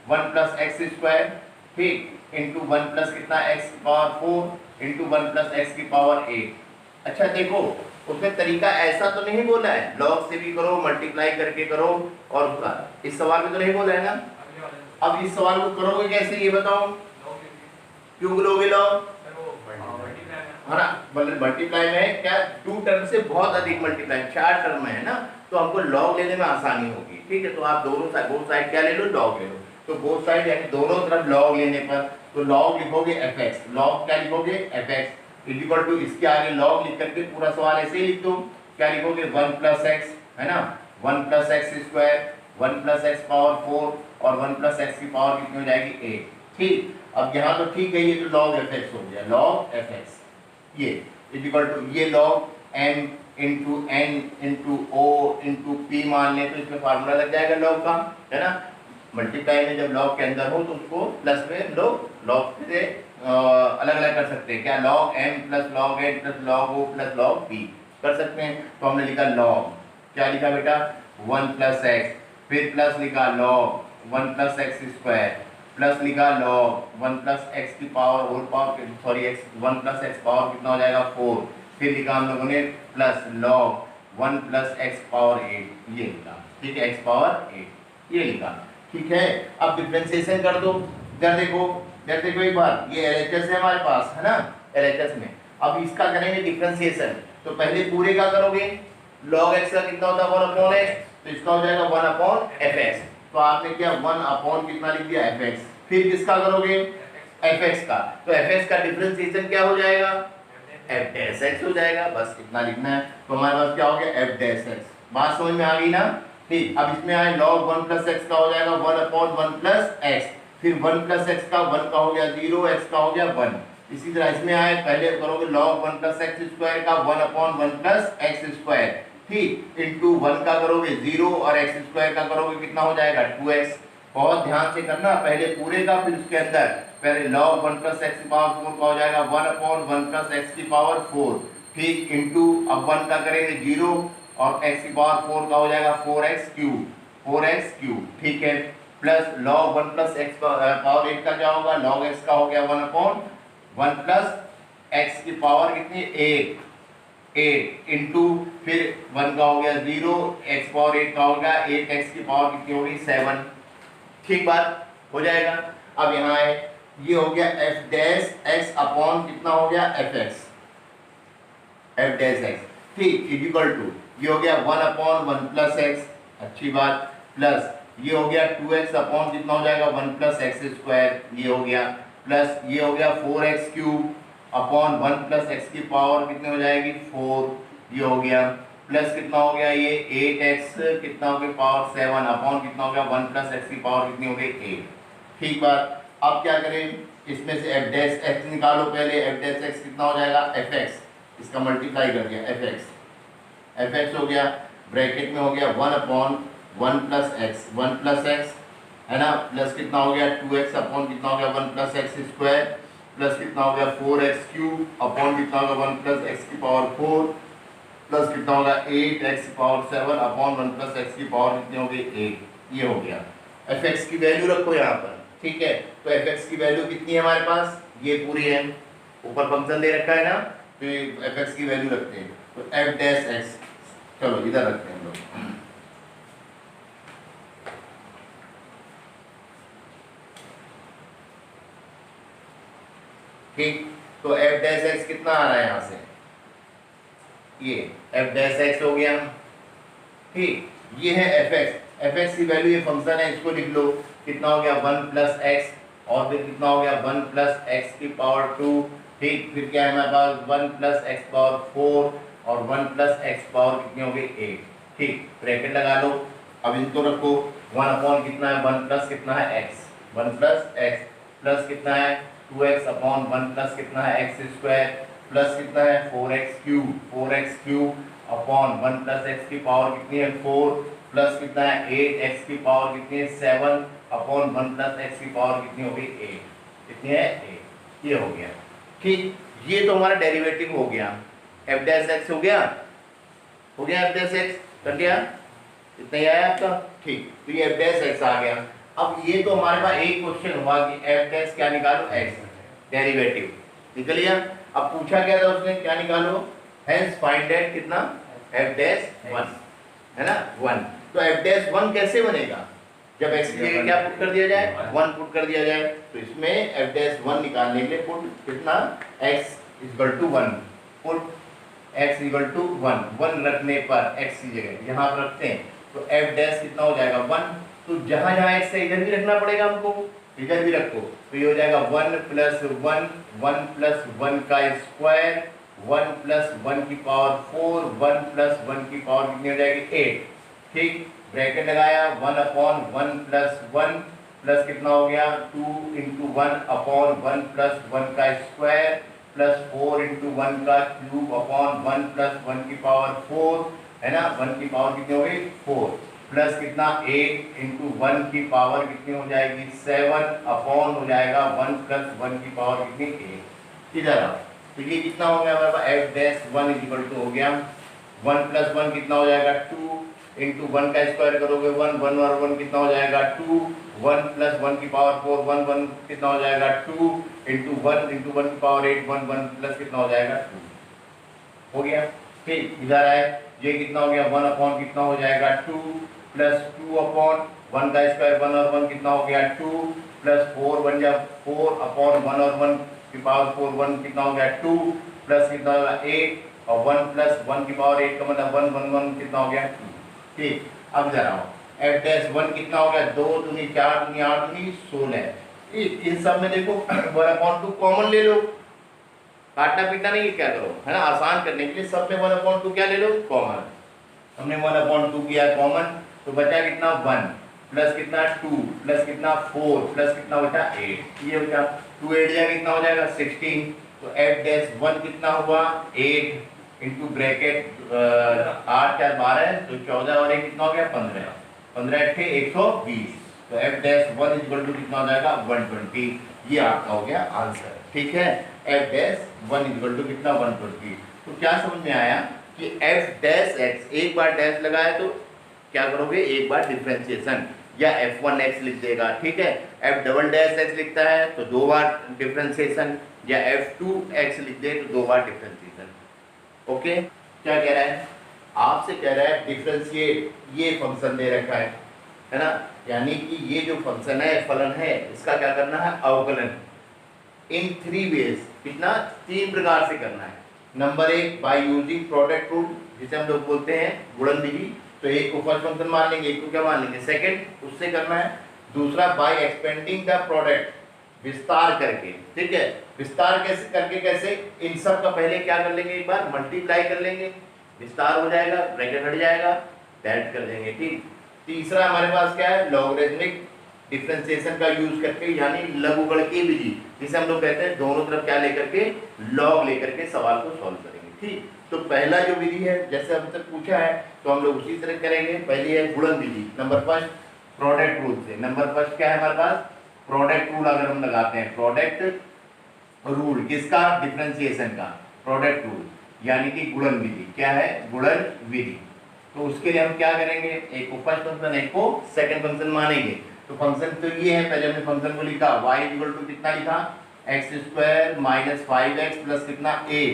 1 प्लस एक्स स्क्वायर, ठीक, इंटू 1 प्लस कितना एक्स की पावर 4 इंटू 1 प्लस एक्स की पावर 8। अच्छा देखो, उसमें तरीका ऐसा तो नहीं बोला है, लॉग से भी करो, मल्टीप्लाई करके करो, और इस सवाल में तो नहीं बोला है ना। अब इस सवाल को करोगे कैसे, ये बताओ, क्यों लोगे लॉग, है ना, मल्टीप्लाई में क्या, 2 टर्म से बहुत अधिक मल्टीप्लाई, 4 टर्म में है ना, तो हमको लॉग लेने में आसानी होगी। ठीक है, तो आप दोनों साइड, बोथ साइड क्या ले लो, लॉग ले लो। तो बोथ साइड यानी दोनों तरफ लॉग लेने पर तो लॉग लिखोगे fx, लॉग क्या लिखोगे, fx इक्वल टू, इसके आगे लॉग लिख करके पूरा सवाल ऐसे ही लिख दो। क्या लिखोगे, 1 प्लस एक्स, है ना, 1 plus x square, 1 plus x power 4 और 1 प्लस एक्स की पावर कितनी हो जाएगी, 8। ठीक, अब यहाँ तो ठीक है, ये तो लॉग fx हो गया, लॉग fx, ये इक्वल टू ये log m into n into o into p मान ले तो इसमें फार्मूला लग जाएगा लॉग का, है ना। मल्टीप्लाई में जब लॉग के अंदर हो तो उसको प्लस में लोग लॉग से अलग अलग कर सकते हैं। क्या, log m plus log n plus log o plus log p कर सकते हैं। तो हमने लिखा लॉग, क्या लिखा बेटा, 1 प्लस एक्स, फिर प्लस लिखा log 1 plus x square, plus लिखा लॉग 1 प्लस एक्स की power whole power, sorry x 1 plus x power कितना हो जाएगा 4, फिर लिखा हम लोगों ने plus log 1 plus x power 8, ये लिखा। ठीक है, एक्स पावर 8 ये लिखा। ठीक है, अब डिफरेंशिएशन कर दो। इधर देखो एक बार, ये एलएचएस है हमारे पास, है ना, एलएचएस में अब इसका करेंगे डिफरेंशिएशन। तो पहले पूरे का करोगे, log x का कितना होता है, 1 अपॉन x, तो इसका हो जाएगा 1 अपॉन fx। तो आपने क्या 1 अपॉन कितना लिख दिया, fx। फिर किसका करोगे, fx का, तो fx का डिफरेंशिएशन क्या हो जाएगा, f डैश x हो जाएगा। बस इतना लिखना है। तो हमारे पास क्या हो गया, f डैश x। बात समझ में आ गई ना। ठीक, अब इसमें आए log 1 प्लस एक्स का हो जाएगा 1 अपॉन 1 प्लस एक्स, फिर 1 प्लस एक्स का 1 का हो गया 0, एक्स का हो गया 1। इसी तरह इसमें आए, पहले करोगे log 1 प्लस एक्स स्क्वायर का 1 अपॉन 1 प्लस एक्स स्क्वायर, ठीक, इंटू 1 का करोगे 0 और एक्स स्क्वायर का करोगे कितना हो जाएगा 2x। बहुत ध्यान से करना, पहले पूरे का फिर उसके अंदर, पहले log 1 प्लस एक्स की पावर 4 का हो जाएगा 1 अपॉन 1 प्लस एक्स की पावर 4, ठीक, इंटू अब 1 का करेंगे 0 और x की पावर 4 का हो जाएगा 4x क्यूब, ठीक है, plus log 1 plus x power 8 का क्या होगा, log x का हो गया 1 अपॉन 1 प्लस x की पावर कितनी, 8 इंटू फिर 1 का हो गया 0, x पावर 8 का हो गया 8, x की पावर कितनी होगी 7। ठीक बात हो जाएगा। अब यहाँ है ये हो गया f डैश x अपॉन कितना हो गया fx, f डैश x, ठीक, इज इक्वल टू ये हो गया 1 अपॉन 1 प्लस एक्स, अच्छी बात, प्लस ये हो गया 2x अपॉन कितना हो जाएगा 1 प्लस एक्स स्क्वायर, ये हो गया, प्लस ये हो गया 4x cube upon 1 plus x की पावर कितनी हो जाएगी 4, ये हो गया, प्लस कितना हो गया ये 8x कितना हो गया पावर 7 अपॉन कितना हो गया 1 प्लस एक्स की पावर कितनी हो गई 8। ठीक बात। अब क्या करें, इसमें से f डैश x निकालो पहले, f डैश x कितना हो जाएगा fx, इसका मल्टीप्लाई कर दिया fx हो गया, ब्रैकेट में हो गया 1 अपॉन 1 प्लस एक्स है ना, प्लस कितना हो गया 2x अपॉन कितना हो गया 1 प्लस एक्स स्क्वायर, प्लस कितना हो गया 4x क्यूब अपॉन कितना होगा 1 प्लस एक्स की पावर 4, प्लस कितना होगा 8x की पावर 7 अपॉन 1 प्लस एक्स की पावर कितनी हो गई 8, ये हो गया। fx की वैल्यू रखो यहाँ पर, ठीक है, तो fx की वैल्यू कितनी है हमारे पास, ये पूरी है, ऊपर फंक्शन दे रखा है ना, तो fx की वैल्यू रखते हैं, तो f डैश x, चलो इधर रखते हैं हम लोग, ठीक, तो f डैश x कितना आ रहा है यहाँ से, ये f डैश x हो गया, ठीक, ये है fx की वैल्यू, ये फंक्शन है, इसको लिख लो, कितना हो गया 1 प्लस एक्स और फिर कितना हो गया 1 प्लस एक्स की पावर 2, ठीक, फिर क्या है हमारे पास 1 प्लस एक्स पावर 4 और 1 प्लस एक्स पावर कितनी हो गई 8, ठीक, ब्रैकेट लगा लो, अब इनको रखो, 1 अपॉन कितना है 1 प्लस कितना है x, 1 प्लस x प्लस कितना है 2x अपॉन 1 प्लस कितना है x स्क्वायर, प्लस कितना है 4x cube upon 1 plus x की पावर कितनी है 4, प्लस कितना है 8x की पावर कितनी है 7 अपॉन 1 प्लस एक्स की पावर कितनी हो गई 8, कितनी है 8, ये हो गया, ठीक, ये तो हमारा डेरिवेटिव हो गया, f डैश x हो गया f डैश x कर दिया, इतना ही आया आपका, ठीक, तो ये f डैश x आ गया। अब ये तो हमारे पास एक क्वेश्चन हुआ कि f डैश क्या निकालो x, डेरिवेटिव निकल गया। अब पूछा क्या था उसने, क्या निकालो, हेंस फाइंड दैट कितना f डैश 1 है ना 1, तो f डैश 1 कैसे बनेगा, जब x की जगह क्या पुट कर दिया जाए 1 पुट कर दिया जाए, तो इसमें f डैश 1 निकालने के लिए पुट कितना x equal to 1, put x equal to 1 रखने पर x की जगह यहाँ पर रखते हैं, तो f डैश कितना हो जाएगा 1, तो जहाँ जहाँ x है इधर भी रखना पड़ेगा हमको, इधर भी रखो, तो ये हो जाएगा 1 प्लस 1 का स्क्वायर 1 प्लस 1 की पावर 4 1 प्लस 1 की पावर कितनी हो जाएगी 8, ठीक, ब्रैकेट लगाया 1 अपॉन 1 प्लस कितना हो गया 2 इंटू 1 अपॉन 1 प्लस 1 का स्क्वायर प्लस 4 इंटू 1 का क्यूब अपॉन 1 प्लस 1 की पावर 4 है ना, 1 की पावर कितनी हो गई 4, प्लस कितना 8 इंटू 1 की पावर कितनी हो जाएगी 7 अपॉन हो जाएगा 1 प्लस 1 की पावर कितनी 8, इधर आओ, तो ये कितना हो गया हमारे पास f डैश 1 इक्वल टू हो गया 1 प्लस 1 कितना हो जाएगा 2 इंटू 1 का स्क्वायर करोगे 1 और 1 कितना हो जाएगा 2, 1 प्लस 1 की पावर 4 1 कितना हो जाएगा 2 इंटू 1 की पावर 8 1 प्लस कितना हो जाएगा 2, हो गया, ठीक, इधर आए, ये कितना हो गया 1 अपॉन कितना हो जाएगा 2 प्लस 2 अपॉन 1 का स्क्वायर 1 और 1 कितना हो गया 2 प्लस 4 बन गया 4 अपॉन 1 और 1 की पावर 4 1 कितना हो गया 2 प्लस कितना होगा 8 और 1 प्लस 1 की पावर 8 का मतलब 1 कितना हो गया 2, ठीक, अब जरा f डैश 1 कितना हो गया 2 दूनी 4 दूनी 8 दूनी 16, इन सब में देखो 1/2 कॉमन ले लो, काटना पीटना नहीं, क्या करो है ना, आसान करने के लिए सब में 1/2 क्या ले लो कॉमन, हमने 1/2 किया कॉमन, तो बचा कितना 1 प्लस कितना 2 प्लस कितना 4 प्लस कितना बचा 8, ये बचा 2 8 जाएगा कितना हो जाएगा 16, तो f डैश 1 कितना हुआ 8 इंटू ब्रैकेट 8 4 12 तो 14 और 1 कितना हो गया 15 15 8 120, तो f डैश 1 इक्वल टू कितना हो जाएगा 120, ये आपका हो गया आंसर, ठीक है, f डैश 1 इक्वल टू कितना 120। तो क्या समझ में आया कि f डैश x, एक बार डैश लगाए तो क्या करोगे एक बार डिफरेंशिएशन या f1x लिख देगा, ठीक है, f डबल डैश x लिखता है तो 2 बार डिफरेंशिएशन, या f2x लिख दे तो 2 बार डिफरेंशिएशन। ओके, क्या कह रहा है, आपसे कह रहा है डिफरेंशिएट ये फंक्शन दे रखा है ना, यानी कि ये जो फंक्शन है फलन है इसका क्या करना है, अवकलन इन 3 वेज, कितना 3 प्रकार से करना है। Number 1 by using product rule, जिसे हम लोग बोलते हैं गुणन विधि, तो एक को फर्स्ट फंक्शन मान लेंगे, एक को क्या मान लेंगे, सेकंड, उससे करना है। दूसरा बाय एक्सपेंडिंग द प्रोडक्ट, विस्तार करके, ठीक है, विस्तार कैसे करके, कैसे, इन सब का पहले क्या कर लेंगे, एक बार मल्टीप्लाई कर लेंगे, विस्तार हो जाएगा, ब्रैकेट हट जाएगा, ऐड कर देंगे, ठीक। तीसरा हमारे पास क्या है, लॉगरिथमिक डिफरेंशिएशन का यूज करके, यानी लघुगणकीय विधि, जिसे हम लोग कहते हैं दोनों तरफ क्या लेकर के, लॉग लेकर के सवाल को सॉल्व करेंगे, ठीक। तो पहला जो विधि है, जैसे अब तक पूछा है तो हम लोग उसी तरह करेंगे। पहली है गुणन विधि, नंबर फर्स्ट प्रोडक्ट रूल से। नंबर फर्स्ट क्या है हमारे पास, प्रोडक्ट रूल अगर हम लगाते हैं, प्रोडक्ट रूल किसका, डिफरेंशिएशन का, प्रोडक्ट रूल यानी कि गुणन विधि, क्या है, गुणन विधि। तो उसके लिए हम क्या करेंगे, एक को फर्स्ट फंक्शन, एक को सेकंड फंक्शन मानेंगे। तो फंक्शन तो ये है, पहले हमने फंक्शन को लिखा y इक्वल टू कितना लिखा, x square minus 5x plus कितना a।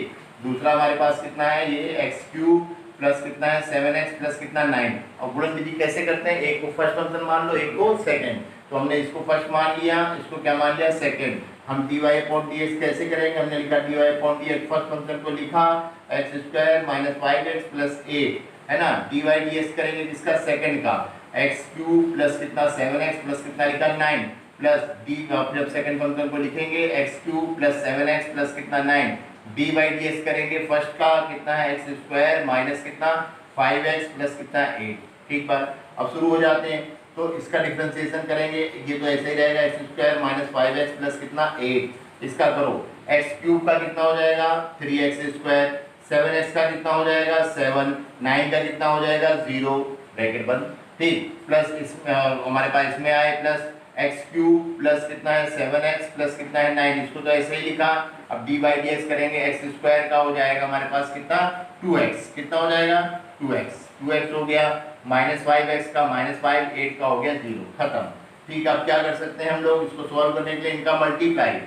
दूसरा हमारे पास कितना है, ये एक्स क्यूब प्लस कितना है 7x प्लस कितना 9। और गुणन विधि कैसे करते हैं, एक को फर्स्ट फंक्शन मान लो, एक को सेकंड। तो हमने इसको फर्स्ट मान लिया, इसको क्या मान लिया, सेकंड। हम dy अपॉन dx कैसे करेंगे, हमने लिखा dy upon dx, first function को लिखा x square minus 5x plus a, है ना, dy dx करेंगे किसका, सेकंड का, एक्स क्यूब प्लस कितना 7x प्लस कितना लिखा 9 प्लस डी, जब सेकंड फंक्शन को लिखेंगे x cube plus 7x plus कितना 9, डी बाई डी एस करेंगे, फर्स्ट का कितना है एक्स स्क्वायर माइनस कितना 5x प्लस कितना 8, ठीक बात। अब शुरू हो जाते हैं, तो इसका डिफरेंशिएशन करेंगे, ये तो ऐसे ही रहेगा, x square minus 5x plus कितना 8, इसका करो, एक्स क्यूब का कितना हो जाएगा 3x स्क्वायर, 7x का कितना हो जाएगा 7, 9 का कितना हो जाएगा 0, ब्रैकेट बंद, ठीक, प्लस इस हमारे पास इसमें आए प्लस एक्स क्यूब प्लस कितना है 7x प्लस कितना है 9, इसको तो ऐसे ही लिखा। अब डी बाई डी एक्स करेंगे, एक्स स्क्वायर का हो जाएगा हमारे पास कितना 2x, कितना हो जाएगा 2x हो गया, माइनस 5x का माइनस 5, 8 का हो गया 0, खत्म, ठीक। अब क्या कर सकते हैं हम लोग, इसको सॉल्व करने के लिए इनका मल्टीप्लाई,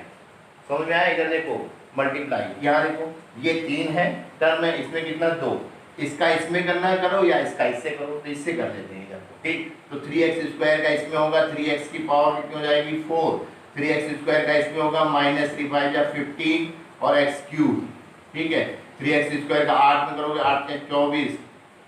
समझ में आया, इधर देखो मल्टीप्लाई, यहाँ देखो ये 3 है टर्म है, इसमें कितना 2, इसका इसमें करना करो या इसका इससे करो, तो इससे कर लेते हैं इधर, ठीक। तो 3x स्क्वायर का इसमें होगा 3x की पावर कितनी हो जाएगी 4, 3x स्क्वायर का इसमें होगा माइनस 3 5 या 15 और x क्यूब, ठीक है। 3x स्क्वायर का 8 में करोगे 8 के 24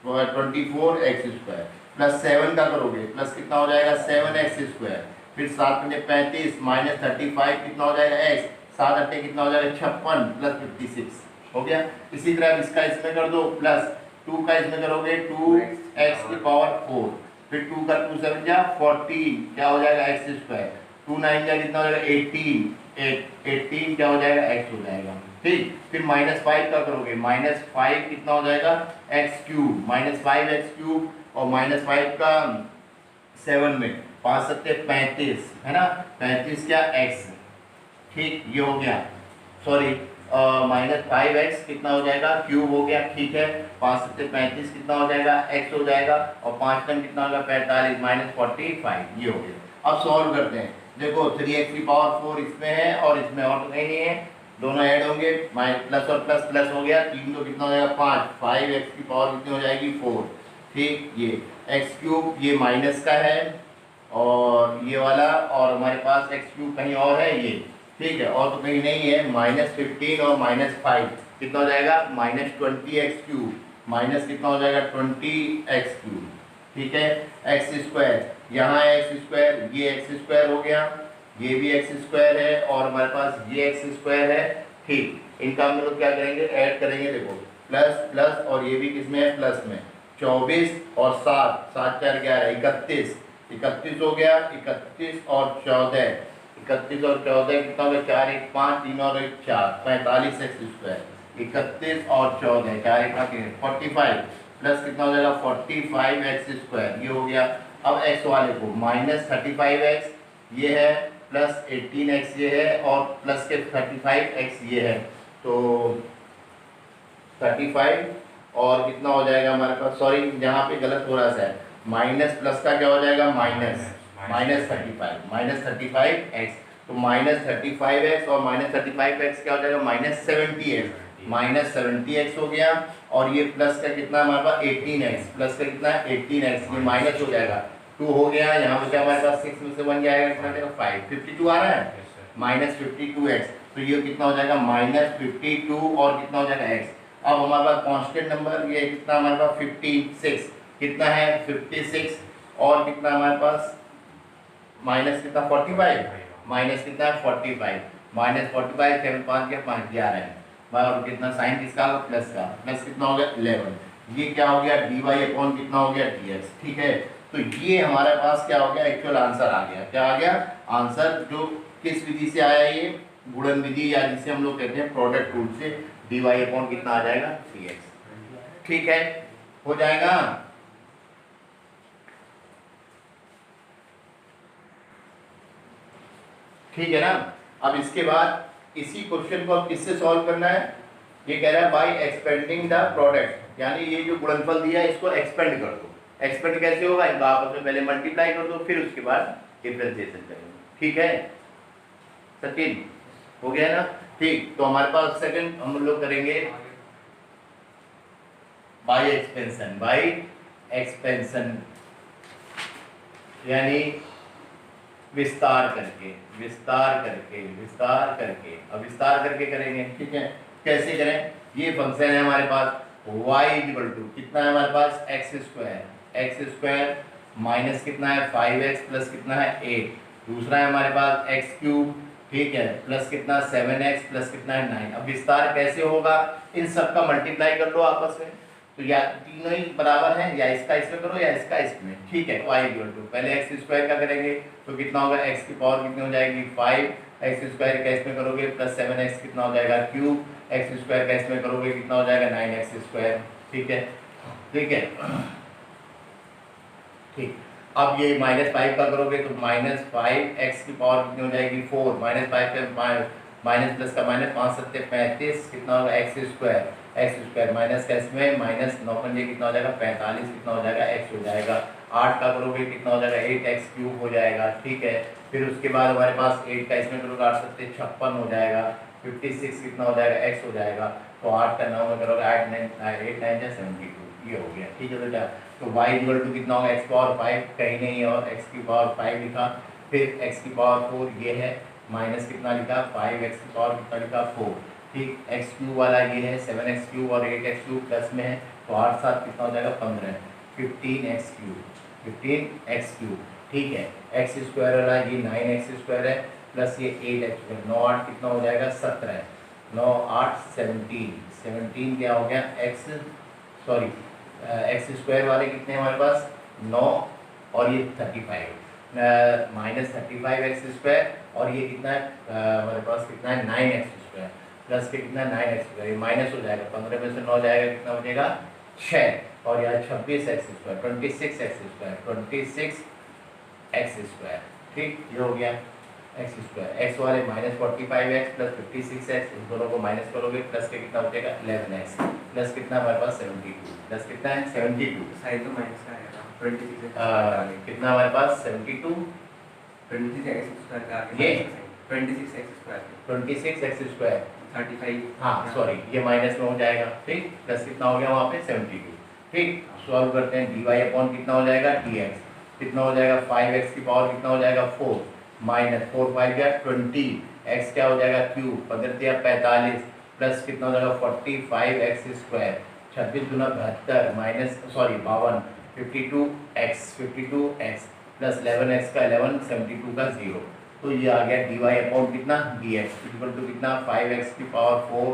24x स्क्वायर प्लस 7 का करोगे प्लस कितना हो जाएगा 7x स्क्वायर, फिर 7 में 35 माइनस 35 कितना हो जाएगा x, 7 अट्ठे कितना हो जाएगा 56 प्लस 56 हो गया। इसी तरह इसका इसमें कर दो, प्लस 2 का इसमें करोगे 2x की पावर 4, फिर 2 का 2 7 जा 14, क्या हो जाएगा x स्क्वायर, 2 9 जा कितना हो जाएगा 18 क्या हो जाएगा x हो जाएगा, ठीक। फिर माइनस 5 का करोगे, माइनस 5 कितना हो जाएगा x cube, minus 5x cube और माइनस 5 का 7 में 5 सत्ते 35, है ना, 35 क्या x, ठीक, ये हो गया, सॉरी माइनस 5x कितना हो जाएगा क्यूब हो गया, ठीक है, 5 सत्ते 35 कितना हो जाएगा x हो जाएगा, और 5 टन कितना होगा 45 माइनस 45, ये हो गया। अब सॉल्व करते हैं, देखो 3x की पावर 4 इसमें है और इसमें और तो कहीं नहीं है, दोनों ऐड होंगे, प्लस और प्लस प्लस हो गया, 3 तो कितना हो जाएगा 5, 5x की पावर कितनी हो जाएगी 4, ठीक। ये x क्यूब ये माइनस का है और ये वाला, और हमारे पास x क्यूब कहीं और है ये, ठीक है, और तो कहीं नहीं है, माइनस 15 और माइनस 5 कितना हो जाएगा माइनस 20x क्यूब, माइनस कितना हो जाएगा 20x क्यूब, ठीक है। एक्स स्क्वायर, यहाँ एक्स स्क्वायर, ये एक्स स्क्वायर हो गया, ये भी एक्स स्क्वायर है और हमारे पास ये एक्स स्क्वायर है, ठीक। इनका हम लोग क्या करेंगे, ऐड करेंगे, देखो प्लस प्लस और ये भी किसमें है प्लस में, 24 और 7 7 4 11 31 हो गया, 31 और 14 31 और 14 कितना हो गया 4 1 5 3 और 1 4 45 एक्स स्क्वायर, 31 और 14 4 1 45 प्लस कितना हो जाएगा 45 एक्स स्क्वायर, ये हो गया। अब एक्स वाले को माइनस 35x ये है, प्लस 18x ये है और प्लस के 35x ये है, तो 35 और कितना हो जाएगा हमारे पास, सॉरी यहाँ पे गलत हो रहा है, माइनस प्लस का क्या हो जाएगा माइनस 35 एक्स, तो -35x और -35x क्या हो जाएगा, -70x, -70x हो गया। और ये प्लस का कितना हमारे पास 18x, प्लस का कितना 18x, ये माइनस हो जाएगा 2 हो गया। यहाँ पे क्या हमारे पास 6 में से 1 जाएगा, कितना जाएगा 5, 52 आ रहा है, -52x। तो ये कितना हो जाएगा -52 और कितना हो जाएगा x। अब हमारे पास कांस्टेंट नंबर ये कितना हमारे पास 56, कितना है 56 और कितना हमारे पास माइनस कितना 45, माइनस कितना है 45, -45 7 5 के 5 11 है। और कितना साइन किसका होगा, प्लस का, प्लस कितना हो गया 11। ये क्या हो गया dy अपॉन कितना हो गया dx, ठीक है। तो ये हमारे पास क्या हो गया, एक्चुअल आंसर आ गया। क्या आ गया आंसर, जो किस विधि से आया, ये गुणन विधि या जिसे हम लोग कहते हैं प्रोडक्ट रूल से, dy अपॉन कितना आ जाएगा dx, ठीक है, हो जाएगा। ठीक है ना। अब इसके बाद इसी क्वेश्चन को अब किससे सॉल्व करना है, ये कह रहा है बाय एक्सपेंडिंग द प्रोडक्ट, यानी ये जो गुणनफल दिया है इसको एक्सपेंड कर दो। एक्सपेंड कैसे होगा, इनका आपस में पहले मल्टीप्लाई कर दो, फिर उसके बाद डिफरेंशिएशन करेंगे, ठीक है सचिन, हो गया ना। ठीक, तो हमारे पास सेकंड हम लोग करेंगे बाय एक्सपेंशन, बाय एक्सपेंशन यानी विस्तार करके, विस्तार करके, विस्तार करके, अब विस्तार करके करेंगे, ठीक है। कैसे करें, ये फंक्शन है हमारे पास y इक्वल टू कितना है हमारे पास x स्क्वायर माइनस कितना है 5x प्लस कितना है 8, दूसरा है हमारे पास x क्यूब, ठीक है, प्लस कितना 7x प्लस कितना है 9। अब विस्तार कैसे होगा, इन सब का मल्टीप्लाई कर लो आपस में, तो या तीनों ही बराबर हैं, या इसका इसमें करो या इसका इसमें, ठीक है। y इक्वल टू पहले x स्क्वायर का करेंगे तो कितना होगा, x की पावर कितनी हो जाएगी 5, x स्क्वायर का इसमें करोगे प्लस 7x कितना हो जाएगा क्यूब, x स्क्वायर का इसमें करोगे कितना हो जाएगा 9x स्क्वायर, ठीक है, ठीक है, ठीक। अब ये -5 का करोगे तो -5x की पावर कितनी हो जाएगी 4, -5 का माइनस प्लस का माइनस 5 7 35 कितना होगा x स्क्वायर माइनस का इसमें माइनस 9 पंजे कितना हो जाएगा 45, कितना हो जाएगा x हो जाएगा। 8 का करोगे कितना हो जाएगा 8x क्यूब हो जाएगा, ठीक है। फिर उसके बाद हमारे पास 8 का इसमें करोगे 8 7 56 हो जाएगा, 56 कितना हो जाएगा x हो जाएगा। तो 8 का 9 में करोगे 8 9 या 72, ये हो गया, ठीक है बेटा। तो y इक्वल टू कितना होगा x पावर 5 कहीं नहीं और x की पावर 5 लिखा, फिर x की पावर 4 ये है, माइनस कितना लिखा 5x की पावर कितना लिखा 4, ठीक। x क्यूब वाला ये है 7x क्यूब और 8x क्यूब प्लस में है, तो 8 7 कितना हो जाएगा 15, 15x क्यूब, ठीक है। x स्क्वायर वाला ये 9x स्क्वायर है प्लस ये 8x स्क्वायर, 9 8 कितना हो जाएगा 17, 9 8 17 क्या हो गया x स्क्वायर वाले कितने हमारे पास 9 और ये 35 -35x स्क्वायर और ये कितना है हमारे पास कितना है 9x स्क्वायर प्लस के कितना 9x स्क्वायर, ये माइनस हो जाएगा, 15 में से 9 जाएगा कितना बचेगा 6 और यहाँ 26x स्क्वायर 26x स्क्वायर, ठीक, ये हो गया x स्क्वायर। x वाले -45x प्लस 56x, इन दोनों को माइनस करोगे प्लस के कितना बचेगा 11x प्लस कितना हमारे पास 72, प्लस कितना है 72, साइड तो माइनस का आएगा 26 कितना हमारे पास 72, 26x स्क्वायर का ये 26x स्क्वायर 26x स्क्वायर 35, हाँ सॉरी ये माइनस में हो जाएगा, ठीक, प्लस कितना हो गया वहाँ पे 72, ठीक। सॉल्व करते हैं dy अपॉन कितना हो जाएगा dx, कितना हो जाएगा 5x की पावर कितना हो जाएगा 4, माइनस 4 5 गया 20, x क्या हो जाएगा क्यूब 15 45 प्लस कितना हो जाएगा 45x स्क्वायर, 26 दूना 72 minus sorry 52 52x plus 11x का 11 72 का 0, तो ये आ गया dy अपॉन कितना dx इक्वल टू कितना 5x की पावर 4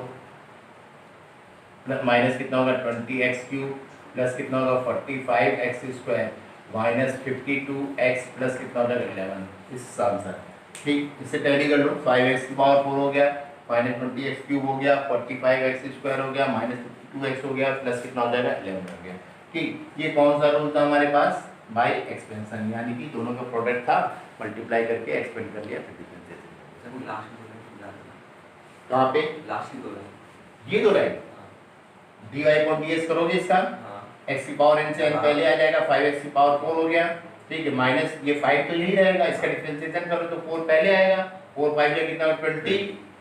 प्लस माइनस कितना होगा 20x क्यूब प्लस कितना होगा 45x square minus 52x plus कितना हो जाएगा 11, इस आंसर, ठीक। इससे टैली कर लो 5x की पावर 4 हो गया माइनस 20x क्यूब हो गया 45x स्क्वायर हो गया माइनस 52x हो गया प्लस कितना हो जाएगा 11 हो गया, ठीक। ये कौन सा रूल था हमारे पास, बाय एक्सपेंशन, यानी कि दोनों का प्रोडक्ट था मल्टीप्लाई करके एक्सपेंड कर लिया, फिर डिफरेंशिएशन कहाँ पे लास्ट ही दो लाइन ये दो लाइन dy अपॉन dx करोगे इसका x की पावर n से n पहले आ जाएगा 5x की पावर 4 हो गया, ठीक है, माइनस ये 5 तो यही रहेगा, इसका डिफरेंशिएशन करो तो 4 पहले आएगा 4 5 या कितना 20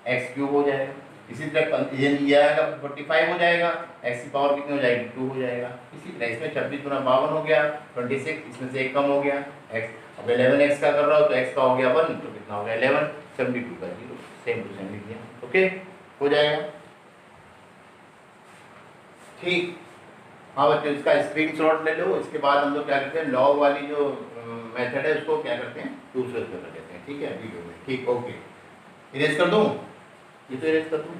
एक्स क्यूब हो जाएगा। इसी तरह ये आएगा 45 हो जाएगा, एक्स की पावर कितनी हो जाएगी 2 हो जाएगा। इसी तरह इसमें 26 गुना 52 हो गया 26, इसमें से एक कम हो गया एक्स। अब 11 एक्स का कर रहा हो तो एक्स का हो गया 1 तो कितना हो गया 11, 72 का 0, सेम टू सेम लिख दिया। ओके हो जाएगा ठीक। हाँ बच्चों इसका स्क्रीनशॉट ले लो, इसके बाद हम लोग क्या करते हैं लॉग वाली जो मेथड है उसको क्या करते हैं दूसरे कर लेते हैं, ठीक है वीडियो में। ठीक ओके, इरेज कर दूं, ये तो इरेज कर दूं।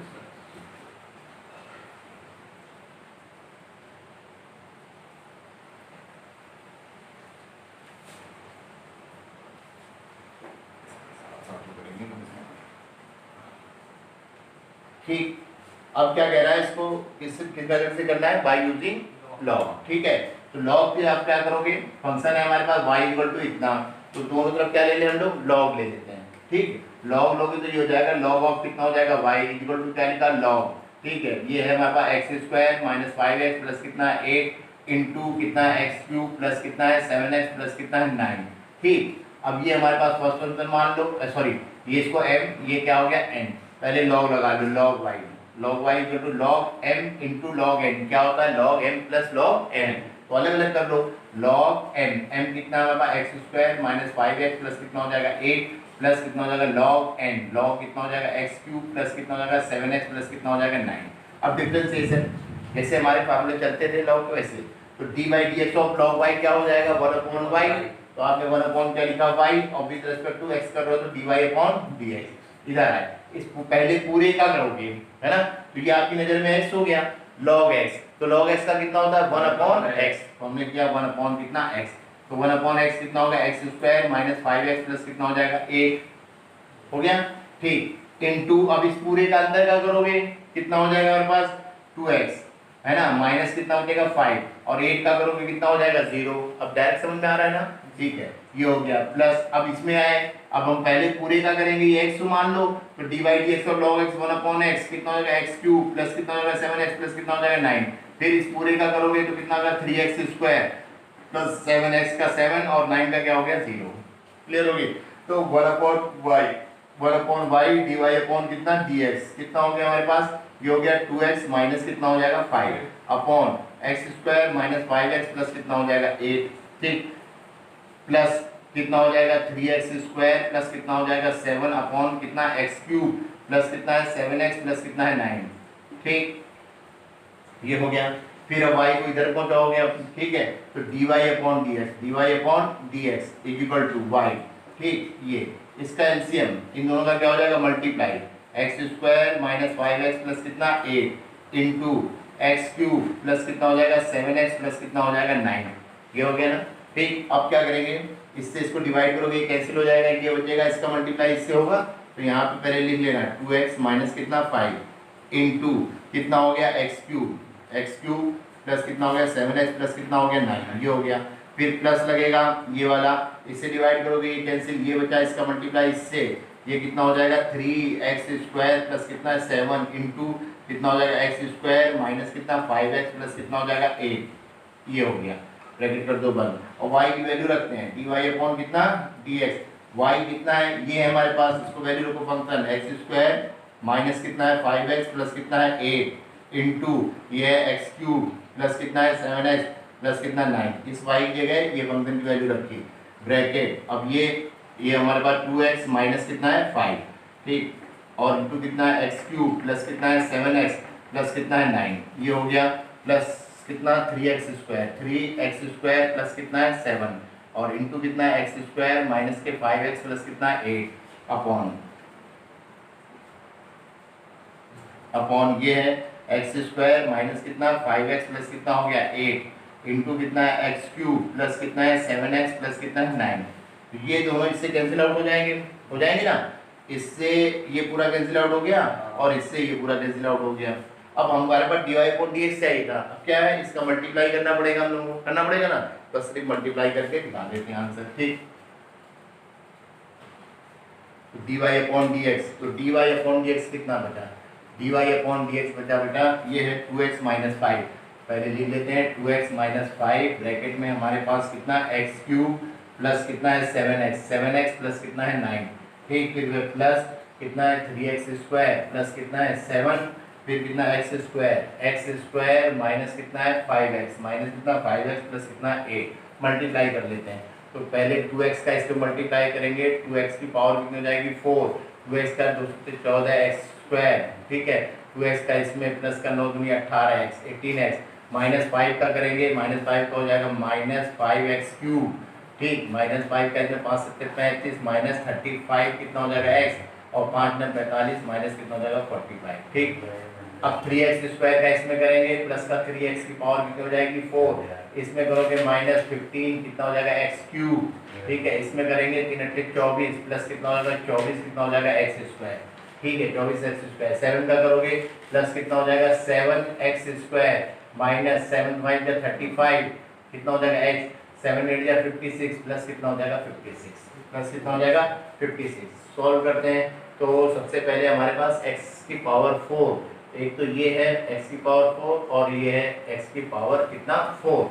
ठीक, अब क्या कह रहा है इसको किस मेथड से करना है, बाय यूजिंग लॉग। ठीक है, तो लॉग फिर आप क्या करोगे, फंक्शन है हमारे पास y इक्वल टू इतना, तो दोनों तरफ क्या ले लें हम लोग लॉग ले लेते हैं। ठीक, लॉग लोगे तो ये हो जाएगा लॉग ऑफ कितना हो जाएगा y इक्वल टू क्या लिखा लॉग। ठीक है, ये है हमारे पास X square minus 5x plus कितना 8 इंटू कितना एक्स क्यूब प्लस कितना है 7x प्लस कितना है 9। ठीक, अब ये हमारे पास फर्स्ट फंक्शन मान लो, सॉरी ये इसको m, ये क्या हो गया n, पहले लॉग लगा लो log y, log y equal to log m into log n, क्या होता है log m plus log n, तो अलग अलग कर लो log m, m कितना है हमारे पास X square minus 5x plus कितना हो जाएगा 8 प्लस कितना हो जाएगा log n, log कितना हो जाएगा एक्स क्यूब प्लस कितना हो जाएगा 7x प्लस कितना हो जाएगा 9। अब डिफरेंशिएशन जैसे हमारे फार्मूले चलते थे log के वैसे, तो d by d x of log y क्या हो जाएगा 1 अपॉन y, तो आपने 1 अपॉन क्या लिखा y और विद रिस्पेक्ट टू x कर रहे हो तो dy अपॉन dx इधर आए, इस पहले पूरे का करोगे है ना, क्योंकि आपकी नजर में x हो गया log x, तो log x का कितना होता है 1 अपॉन x, तो हमने किया 1 अपॉन कितना x, तो 1 अपॉन x कितना होगा x square minus 5x plus कितना हो जाएगा 8 हो गया। ठीक, इनटू अब इस पूरे का अंदर का करोगे कितना हो जाएगा हमारे पास 2x है ना, माइनस कितना हो जाएगा 5 और 8 का करोगे कितना हो जाएगा 0। अब डायरेक्ट समझ में आ रहा है ना, ठीक है ये हो गया प्लस, अब इसमें आए, अब हम पहले पूरे का करेंगे, ये x मान लो तो dy dx और log x 1 अपॉन x कितना हो जाएगा x क्यूब प्लस कितना हो जाएगा 7x प्लस कितना हो जाएगा 9, फिर इस पूरे का करोगे तो कितना होगा 3x स्क्वायर प्लस 7x का 7 और 9 का क्या हो गया 0। क्लियर हो गई, तो 1 अपॉन y dy अपॉन कितना dx कितना हो गया हमारे पास, ये हो गया 2x माइनस कितना हो जाएगा 5 upon x square minus 5x plus कितना हो जाएगा 8। ठीक, प्लस कितना हो जाएगा 3x स्क्वायर प्लस कितना हो जाएगा 7 अपॉन कितना x क्यूब प्लस कितना है 7x प्लस कितना है 9। ठीक, ये हो गया, फिर अब y को इधर पहुंचाओगे अब, ठीक है, तो dy upon dx equal to y। ठीक, ये इसका एलसीएम इन दोनों का क्या हो जाएगा multiply, x square minus 5x plus कितना 8 इंटू एक्स क्यूब प्लस कितना हो जाएगा 7x प्लस कितना हो जाएगा 9। ये हो गया ना। ठीक, अब क्या करेंगे, इससे इसको डिवाइड करोगे कैंसिल हो जाएगा, ये बचेगा, इसका मल्टीप्लाई इससे होगा, तो यहाँ पे पहले लिख लेना 2x माइनस कितना 5 इंटू कितना हो गया एक्स क्यूब प्लस कितना हो गया 7x प्लस कितना हो गया 9, ये हो गया, फिर प्लस लगेगा ये वाला, इससे डिवाइड करोगे ये कैंसिल, ये बचा, इसका मल्टीप्लाई इससे, ये कितना हो जाएगा 3x स्क्वायर प्लस कितना है 7 इंटू कितना हो जाएगा एक्स स्क्वायर माइनस कितना 5x प्लस कितना हो जाएगा 8, ये हो गया, ब्रैकेट कर दो बंद, और y की वैल्यू रखते हैं dy अपॉन कितना dx, y कितना है ये है हमारे पास, इसको वैल्यू रखो फंक्शन एक्स स्क्वायर माइनस कितना है 5x प्लस कितना है 8 इंटू ये है एक्स क्यूब प्लस कितना है 7x प्लस कितना 9, इस y की जगह ये फंक्शन की वैल्यू रखी ब्रैकेट, अब ये हमारे पास 2x माइनस कितना है 5, ठीक, और इंटू कितना है एक्स क्यूब प्लस कितना है 7x प्लस कितना है 9, ये हो गया, प्लस कितना 3x स्क्वायर प्लस कितना है 7 और इंटू कितना है एक्स स्क्वायर माइनस के 5x प्लस कितना है 8 अपॉन ये है एक्स स्क्वायर माइनस कितना 5x प्लस कितना हो गया 8 इंटू कितना है एक्स क्यूब प्लस कितना है 7x प्लस कितना है 9, तो ये दोनों इससे कैंसिल आउट हो जाएंगे ना, इससे ये पूरा कैंसिल आउट हो गया और इससे ये पूरा कैंसिल आउट हो गया। अब हमारे पास dy अपॉन dx चाहिए था, अब क्या है इसका मल्टीप्लाई करना पड़ेगा, हम लोगों को करना पड़ेगा ना, बस सिर्फ मल्टीप्लाई करके दिखा देते हैं आंसर। ठीक, तो dy अपॉन dx, तो dy अपॉन dx कितना बचा, dy अपॉन dx बचा बेटा ये है 2x माइनस 5, पहले लिख लेते हैं 2x माइनस 5 ब्रैकेट में हमारे पास कितना x क्यूब प्लस कितना है 7x प्लस कितना है 9 ठीक, फिर प्लस कितना है 3x स्क्वायर प्लस कितना है 7, फिर कितना x स्क्वायर माइनस कितना है 5x माइनस कितना 5x प्लस कितना 8, मल्टीप्लाई कर लेते हैं। तो पहले 2x का इसको मल्टीप्लाई करेंगे, 2x की पावर कितनी हो जाएगी 4, 2x का 214x स्क्वायर, ठीक है, 2x का इसमें प्लस का 9 दूनी 18x 18x, माइनस 5 का करेंगे, माइनस 5 का हो जाएगा माइनस 5x क्यूब, ठीक, माइनस 5 का इसमें 5 7 35 माइनस 35 कितना हो जाएगा x, और 5 9 45 माइनस कितना हो जाएगा 45, ठीक। अब 3x स्क्वायर का इसमें करेंगे, प्लस का 3x की पावर कितनी हो जाएगी 4, इसमें करोगे माइनस 15 कितना हो जाएगा x क्यूब, ठीक है, इसमें करेंगे 3 8 24 प्लस कितना हो जाएगा 24 कितना हो जाएगा x स्क्वायर, ठीक है, 24x स्क्वायर, 7 का करोगे प्लस कितना हो जाएगा 7x स्क्वायर माइनस 7 5 का 35 कितना हो जाएगा x, 7 8 या 56 प्लस कितना हो जाएगा 56, प्लस कितना हो जाएगा 56। सॉल्व करते हैं तो सबसे पहले हमारे पास x की पावर 4, एक तो ये है x की पावर 4 और ये है x की पावर कितना 4,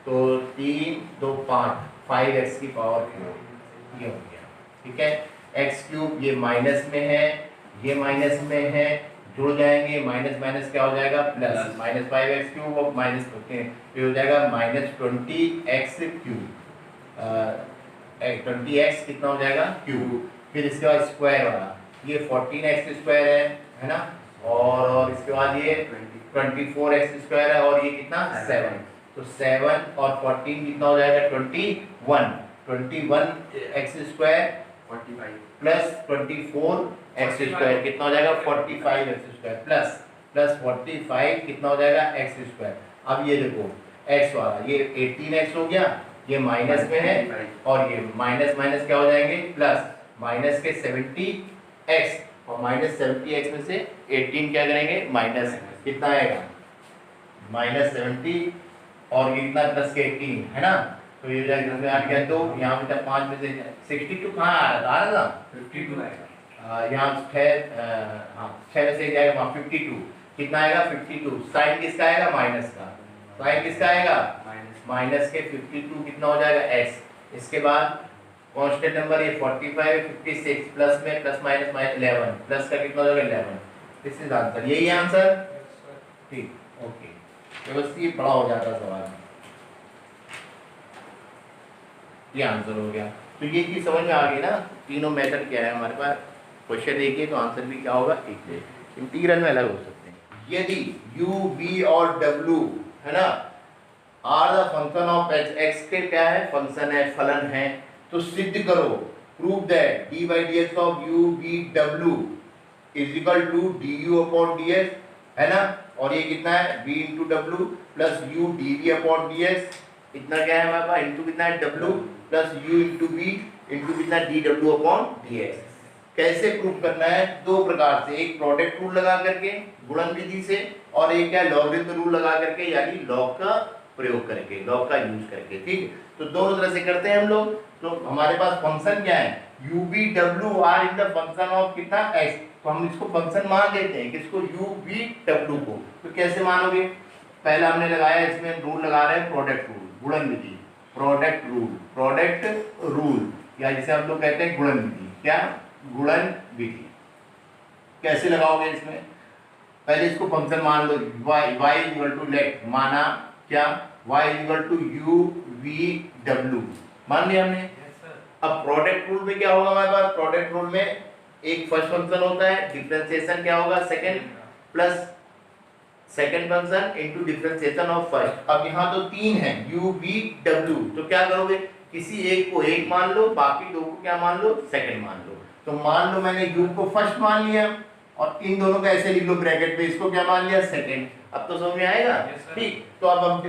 तो 3 2 5 5x की पावर 4 ये हो गया, ठीक है। x क्यूब ये माइनस में है, ये माइनस में है, जुड़ जाएंगे, माइनस माइनस क्या हो जाएगा प्लस, माइनस 5x क्यूब और माइनस 15 ये हो जाएगा माइनस 20x क्यूब, 20x कितना हो जाएगा क्यूब, फिर इसके बाद स्क्वायर वाला ये 14x स्क्वायर है ना, और इसके बाद ये 24x स्क्वायर है, और ये कितना 7, तो 7 और 14 कितना हो जाएगा 21x square 45 plus 24x square कितना हो जाएगा 45x स्क्वायर प्लस 45 कितना हो जाएगा x स्क्वायर। अब ये देखो x वाला ये 18x हो गया, ये माइनस में है, और ये माइनस माइनस क्या हो जाएंगे प्लस, माइनस के 70x और माइनस 70x में से 18 क्या करेंगे माइनस, कितना आएगा माइनस 70 और ये कितना प्लस के 18 है ना, तो ये जाएगा आ गया, तो यहाँ पे 5 में से 62 कहाँ आ रहा था 52 आएगा, यहाँ 6 में से जाएगा वहाँ 52 कितना आएगा 52, साइन किसका आएगा माइनस का, साइन किसका आएगा माइनस के 52 कितना हो जाएगा x, इसके बाद कांस्टेंट नंबर ये 45 56 प्लस में प्लस माइनस माइनस 11 प्लस का कितना हो जाएगा 11, दिस इज आंसर, यही आंसर, ठीक, ओके, तो बस ये बड़ा हो जाता सवाल, ये आंसर हो गया। तो ये चीज समझ में आ गई ना, तीनों मेथड क्या है हमारे पास, क्वेश्चन देखिए तो आंसर भी क्या होगा एक से, इंटीग्रल में अलग हो सकते हैं। यदि u v और w है ना are the function of x, x के क्या है फंक्शन है फलन है, तो सिद्ध करो, प्रूव दैट dy dx ऑफ u v w is equal to du upon dx है ना, और ये कितना है v इंटू डब्ल्यू plus u dv upon dx, इतना क्या है हमारे पास इंटू कितना है w plus u into v into कितना dw अपॉन dx। कैसे प्रूव करना है, दो प्रकार से, एक प्रोडक्ट रूल लगा करके गुणन विधि से, और एक है लॉगरिथम रूल लगा करके यानी लॉग का प्रयोग करके, लॉग का यूज करके, ठीक। तो दोनों तरह से करते हैं हम लोग। तो हमारे पास फंक्शन क्या है u v w are in the function of कितना x, तो हम इसको फंक्शन मान लेते हैं किसको u v w को। तो कैसे मानोगे, पहला हमने लगाया इसमें रूल लगा रहे हैं प्रोडक्ट रूल, गुणन विधि, प्रोडक्ट रूल या जिसे हम लोग कहते हैं गुणन विधि, क्या गुणन विधि। कैसे लगाओगे इसमें, पहले इसको फंक्शन मान लो y इक्वल टू लेट, माना क्या y equal to u v w मान लिया हमने। अब प्रोडक्ट रूल में क्या होगा हमारे पास, प्रोडक्ट रूल में एक फर्स्ट फंक्शन होता है, डिफरेंशिएशन क्या होगा second plus second function into differentiation of first. अब यहाँ तो तीन है u v w, तो क्या करोगे किसी एक को एक मान लो, बाकी दो को क्या मान लो सेकंड मान लो। तो मान लो मैंने u को फर्स्ट मान लिया और इन दोनों को ऐसे लिख लो ब्रैकेट में, इसको क्या मान लिया सेकंड। अब तो समझ में आएगा, ठीक। तो अब हम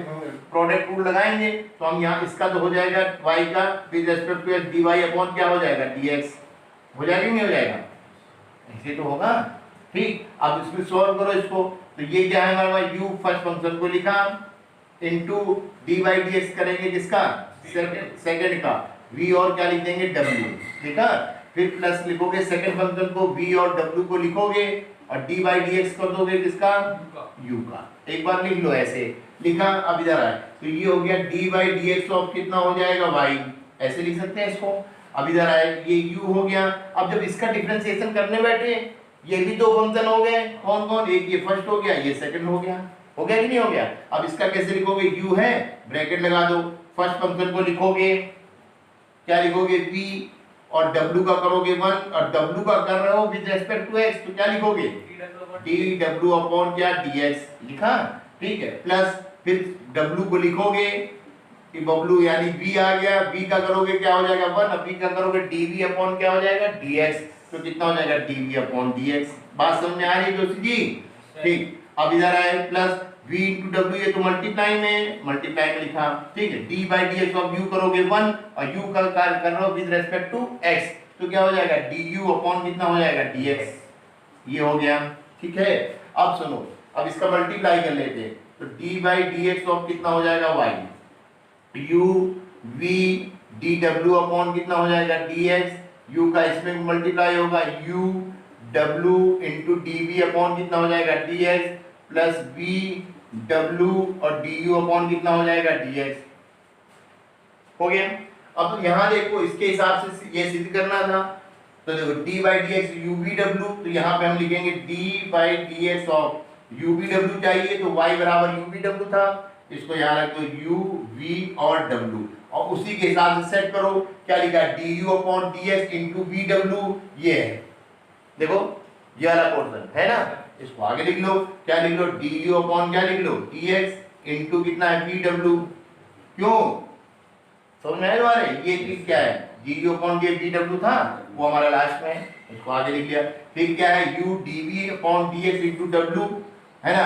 प्रोडक्ट रूल लगाएंगे, तो हम यहाँ इसका तो हो जाएगा y का with respect to dy upon क्या हो जाएगा dx, हो जाएगा नहीं हो जाएगा, ऐसे तो होगा, ठीक। अब इसमें सॉल्व करो इसको, तो ये क्या है हमारा u फर्स्ट फंक्शन को लिखा इनटू dy dx करेंगे किसका सेकंड का, v और क्या लिख देंगे w, ठीक है। फिर प्लस लिखोगे सेकंड फंक्शन को v और w को लिखोगे और dy dx कर दोगे किसका u का, एक बार लिख लो ऐसे लिखा। अब इधर आए तो ये हो गया dy dx ऑफ कितना हो जाएगा y, ऐसे लिख सकते हैं इसको। अब इधर आए ये u हो गया। अब जब इसका डिफरेंशिएशन करने बैठे ये भी दो फंक्शन हो गए, कौन कौन, एक ये फर्स्ट हो गया, ये सेकंड हो गया कि नहीं हो गया। अब इसका कैसे लिखोगे, u है ब्रैकेट लगा दो, फर्स्ट फंक्शन को लिखोगे क्या लिखोगे v और w का करोगे 1 और w का कर रहे हो विद रेस्पेक्ट टू x तो क्या लिखोगे dw अपॉन क्या dx लिखा, ठीक है। प्लस फिर w को लिखोगे कि बबलू यानी v आ गया, v का करोगे क्या हो जाएगा 1 और v का करोगे dv अपॉन क्या हो जाएगा dx, तो कितना हो जाएगा dv अपॉन dx। बात समझ में आ रही है दोस्तों जी, ठीक। अब इधर आए प्लस v इंटू डब्ल्यू, ये तो मल्टीप्लाई में लिखा, ठीक है। d by d x of u करोगे 1 और u का कार्य कर रहे हो विद रेस्पेक्ट टू x तो क्या हो जाएगा du अपॉन कितना हो जाएगा dx, ये हो गया, ठीक है। अब सुनो, अब इसका मल्टीप्लाई कर लेते हैं तो d by d x of कितना हो जाएगा y, u v dw upon कितना हो जाएगा dx, u का इसमें मल्टीप्लाई होगा u w into dv upon कितना हो जाएगा dx प्लस v w और du अपॉन कितना हो जाएगा dx, हो गया। अब यहाँ देखो इसके हिसाब से ये सिद्ध करना था तो देखो d by d x you V W, तो यहाँ पे हम लिखेंगे d by d x of you V W चाहिए तो y बराबर यू वी डब्ल्यू था, इसको यहाँ रख दो u v और w और उसी के हिसाब से सेट करो, क्या लिखा du upon dx into V W, ये है देखो ये वाला पोर्शन है ना, इसको आगे लिख लो, क्या लिख लो du अपॉन क्या लिख लो dx इंटू कितना है वी डब्ल्यू, क्यों समझ में आया तुम्हारे, ये चीज क्या है du अपॉन ये वी डब्ल्यू था वो हमारा लास्ट में है, इसको आगे लिख लिया। फिर क्या है u dv upon dx into w है ना,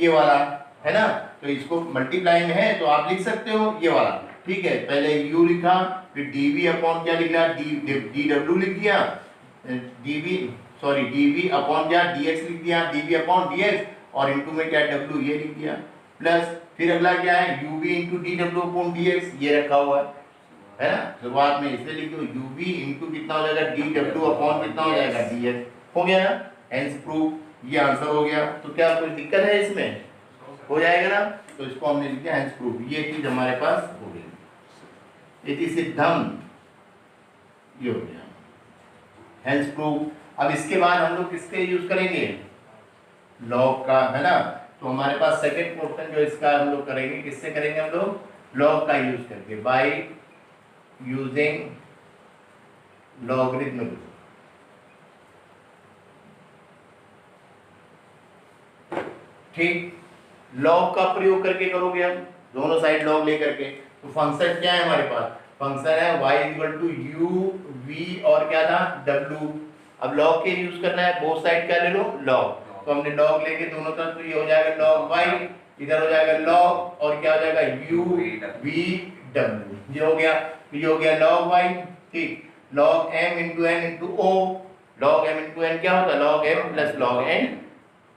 ये वाला है ना, तो इसको मल्टीप्लाई में है तो आप लिख सकते हो ये वाला, ठीक है। पहले u लिखा फिर dv अपॉन क्या लिख लिया dw लिख दिया, dv अपॉन क्या dx लिख दिया, dv अपॉन dx और इनटू में क्या w ये लिख दिया, प्लस फिर अगला क्या है uv into dw upon dx ये रखा हुआ है ना, शुरुआत में इसलिए लिख दो uv इंटू कितना हो जाएगा dw अपॉन कितना हो जाएगा dx, हो गया ना, हेंस प्रूफ, ये आंसर हो गया। तो क्या कोई दिक्कत है इसमें, हो जाएगा ना, तो इसको हमने लिख दिया हेंस प्रूफ, ये चीज हमारे पास हो गई, इति सिद्धम, ये हो गया हेंस प्रूफ। अब इसके बाद हम लोग किसके यूज करेंगे, लॉग का, है ना, तो हमारे पास सेकंड पोर्शन जो इसका हम लोग करेंगे, किससे करेंगे हम लोग, लॉग का यूज करके, बाय यूजिंग लॉगरिथम, ठीक, लॉग का प्रयोग करके करोगे हम, दोनों साइड लॉग लेकर के, तो फंक्शन क्या है हमारे पास, फंक्शन है y equal to u v और क्या था w। अब लॉग के यूज करना है, बोथ साइड क्या ले लो लॉग, तो हमने लॉग लेके दोनों तरफ, तो ये हो जाएगा लॉग y, इधर हो जाएगा लॉग और क्या हो जाएगा u v w, ये हो गया, ये हो गया लॉग y, ठीक। Log m into n into o, log m into n क्या होता है log m plus log n,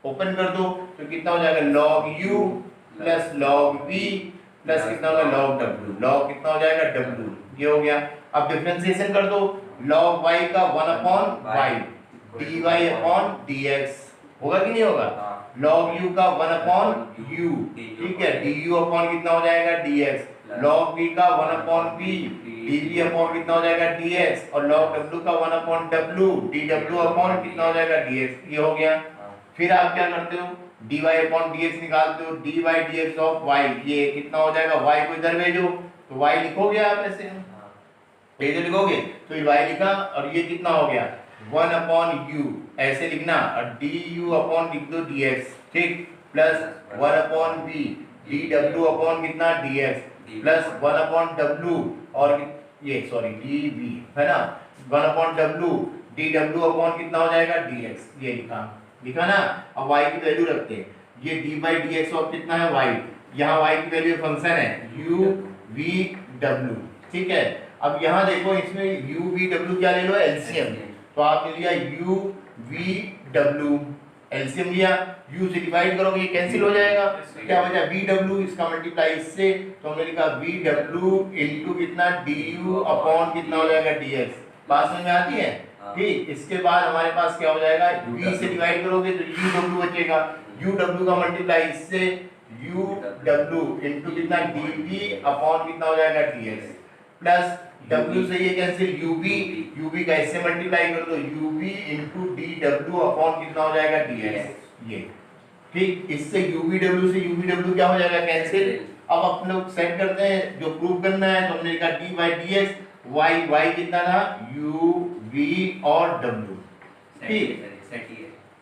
open कर दो तो कितना हो जाएगा log u plus log v plus कितना होगा log w, log कितना हो जाएगा w, ये हो गया। अब डिफरेंशिएशन कर दो, log y का 1 upon y dy upon dx, होगा कि नहीं होगा, log u का 1 अपॉन u, ठीक है, du अपॉन कितना हो जाएगा dx, log v का 1 अपॉन v dv अपॉन कितना हो जाएगा dx और log w का 1 अपॉन w dw अपॉन कितना हो जाएगा dx, ये हो गया। फिर आप क्या करते हो dy अपॉन dx निकालते हो, dy dx ऑफ y, ये कितना हो जाएगा, y को इधर भेजो तो y लिखोगे आप ऐसे, ऐसे लिखोगे तो ये y लिखा और ये कितना हो गया 1 अपॉन u ऐसे लिखना और du अपॉन लिख दो dx, ठीक, plus 1 upon v dw upon कितना dx प्लस 1 अपॉन w और ये सॉरी dv है ना, 1 अपॉन w dw अपॉन कितना हो जाएगा dx, ये लिखा ना। अब y की वैल्यू रखते हैं, ये d by d x of कितना है y, यहाँ y की वैल्यू फंक्शन है u v w, ठीक है। अब यहाँ देखो इसमें u v w क्या ले लो एलसीएम, तो आपने लिया u v w एलसीएम लिया, u से डिवाइड करोगे ये कैंसिल हो जाएगा, क्या बचा v w, इसका मल्टीप्लाई इससे, तो हमने लिखा v w इनटू कितना du अपॉन कितना हो जाएगा dx, बात समझ में आती है, ठीक। इसके बाद हमारे पास क्या हो जाएगा v से डिवाइड करोगे तो uw बचेगा, uw का मल्टीप्लाई इससे uw इनटू कितना dv अपॉन कितना हो जाएगा dx प्लस W से ये कैंसिल, UV का इससे मल्टीप्लाई कर दो, UV into dW अपॉन कितना हो जाएगा dx। ये ठीक, इससे UVW से UVW क्या हो जाएगा कैंसिल। अब अपन लोग सेट करते हैं, जो प्रूव करना है तो हमने लिखा dy dx, y कितना था UV और W।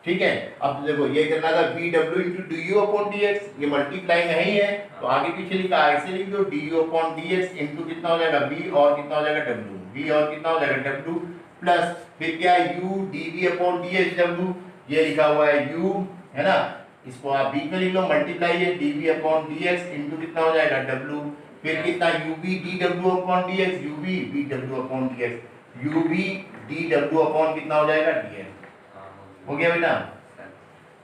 ठीक है, अब देखो ये करना था VW into du upon dx, ये मल्टीप्लाई में ही है तो आगे पीछे लिखा, ऐसे लिख दो du upon dx इनटू कितना हो जाएगा v और कितना हो जाएगा w, v और कितना हो जाएगा w प्लस फिर क्या है u dv upon dx w, ये लिखा हुआ है u है ना, इसको आप बीच में लिख लो, मल्टीप्लाई है dv upon dx इनटू कितना हो जाएगा w, फिर कितना uv dw upon dx, uv bw upon dx, uv dw upon कितना हो जाएगा dx। हो गया बेटा,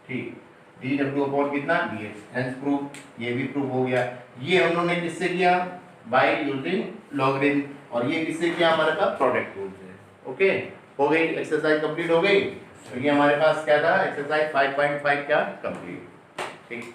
ठीक, dw अपॉन कितना dx, हेंस प्रूफ, ये भी प्रूफ हो गया। ये हम लोगों ने किससे किया, बाय यूजिंग लॉगरिथम, और ये किससे किया, हमारे पास प्रोडक्ट रूल से। ओके, हो गई एक्सरसाइज कंप्लीट हो गई। तो ये हमारे पास क्या था, एक्सरसाइज 5.5 क्या कंप्लीट। ठीक।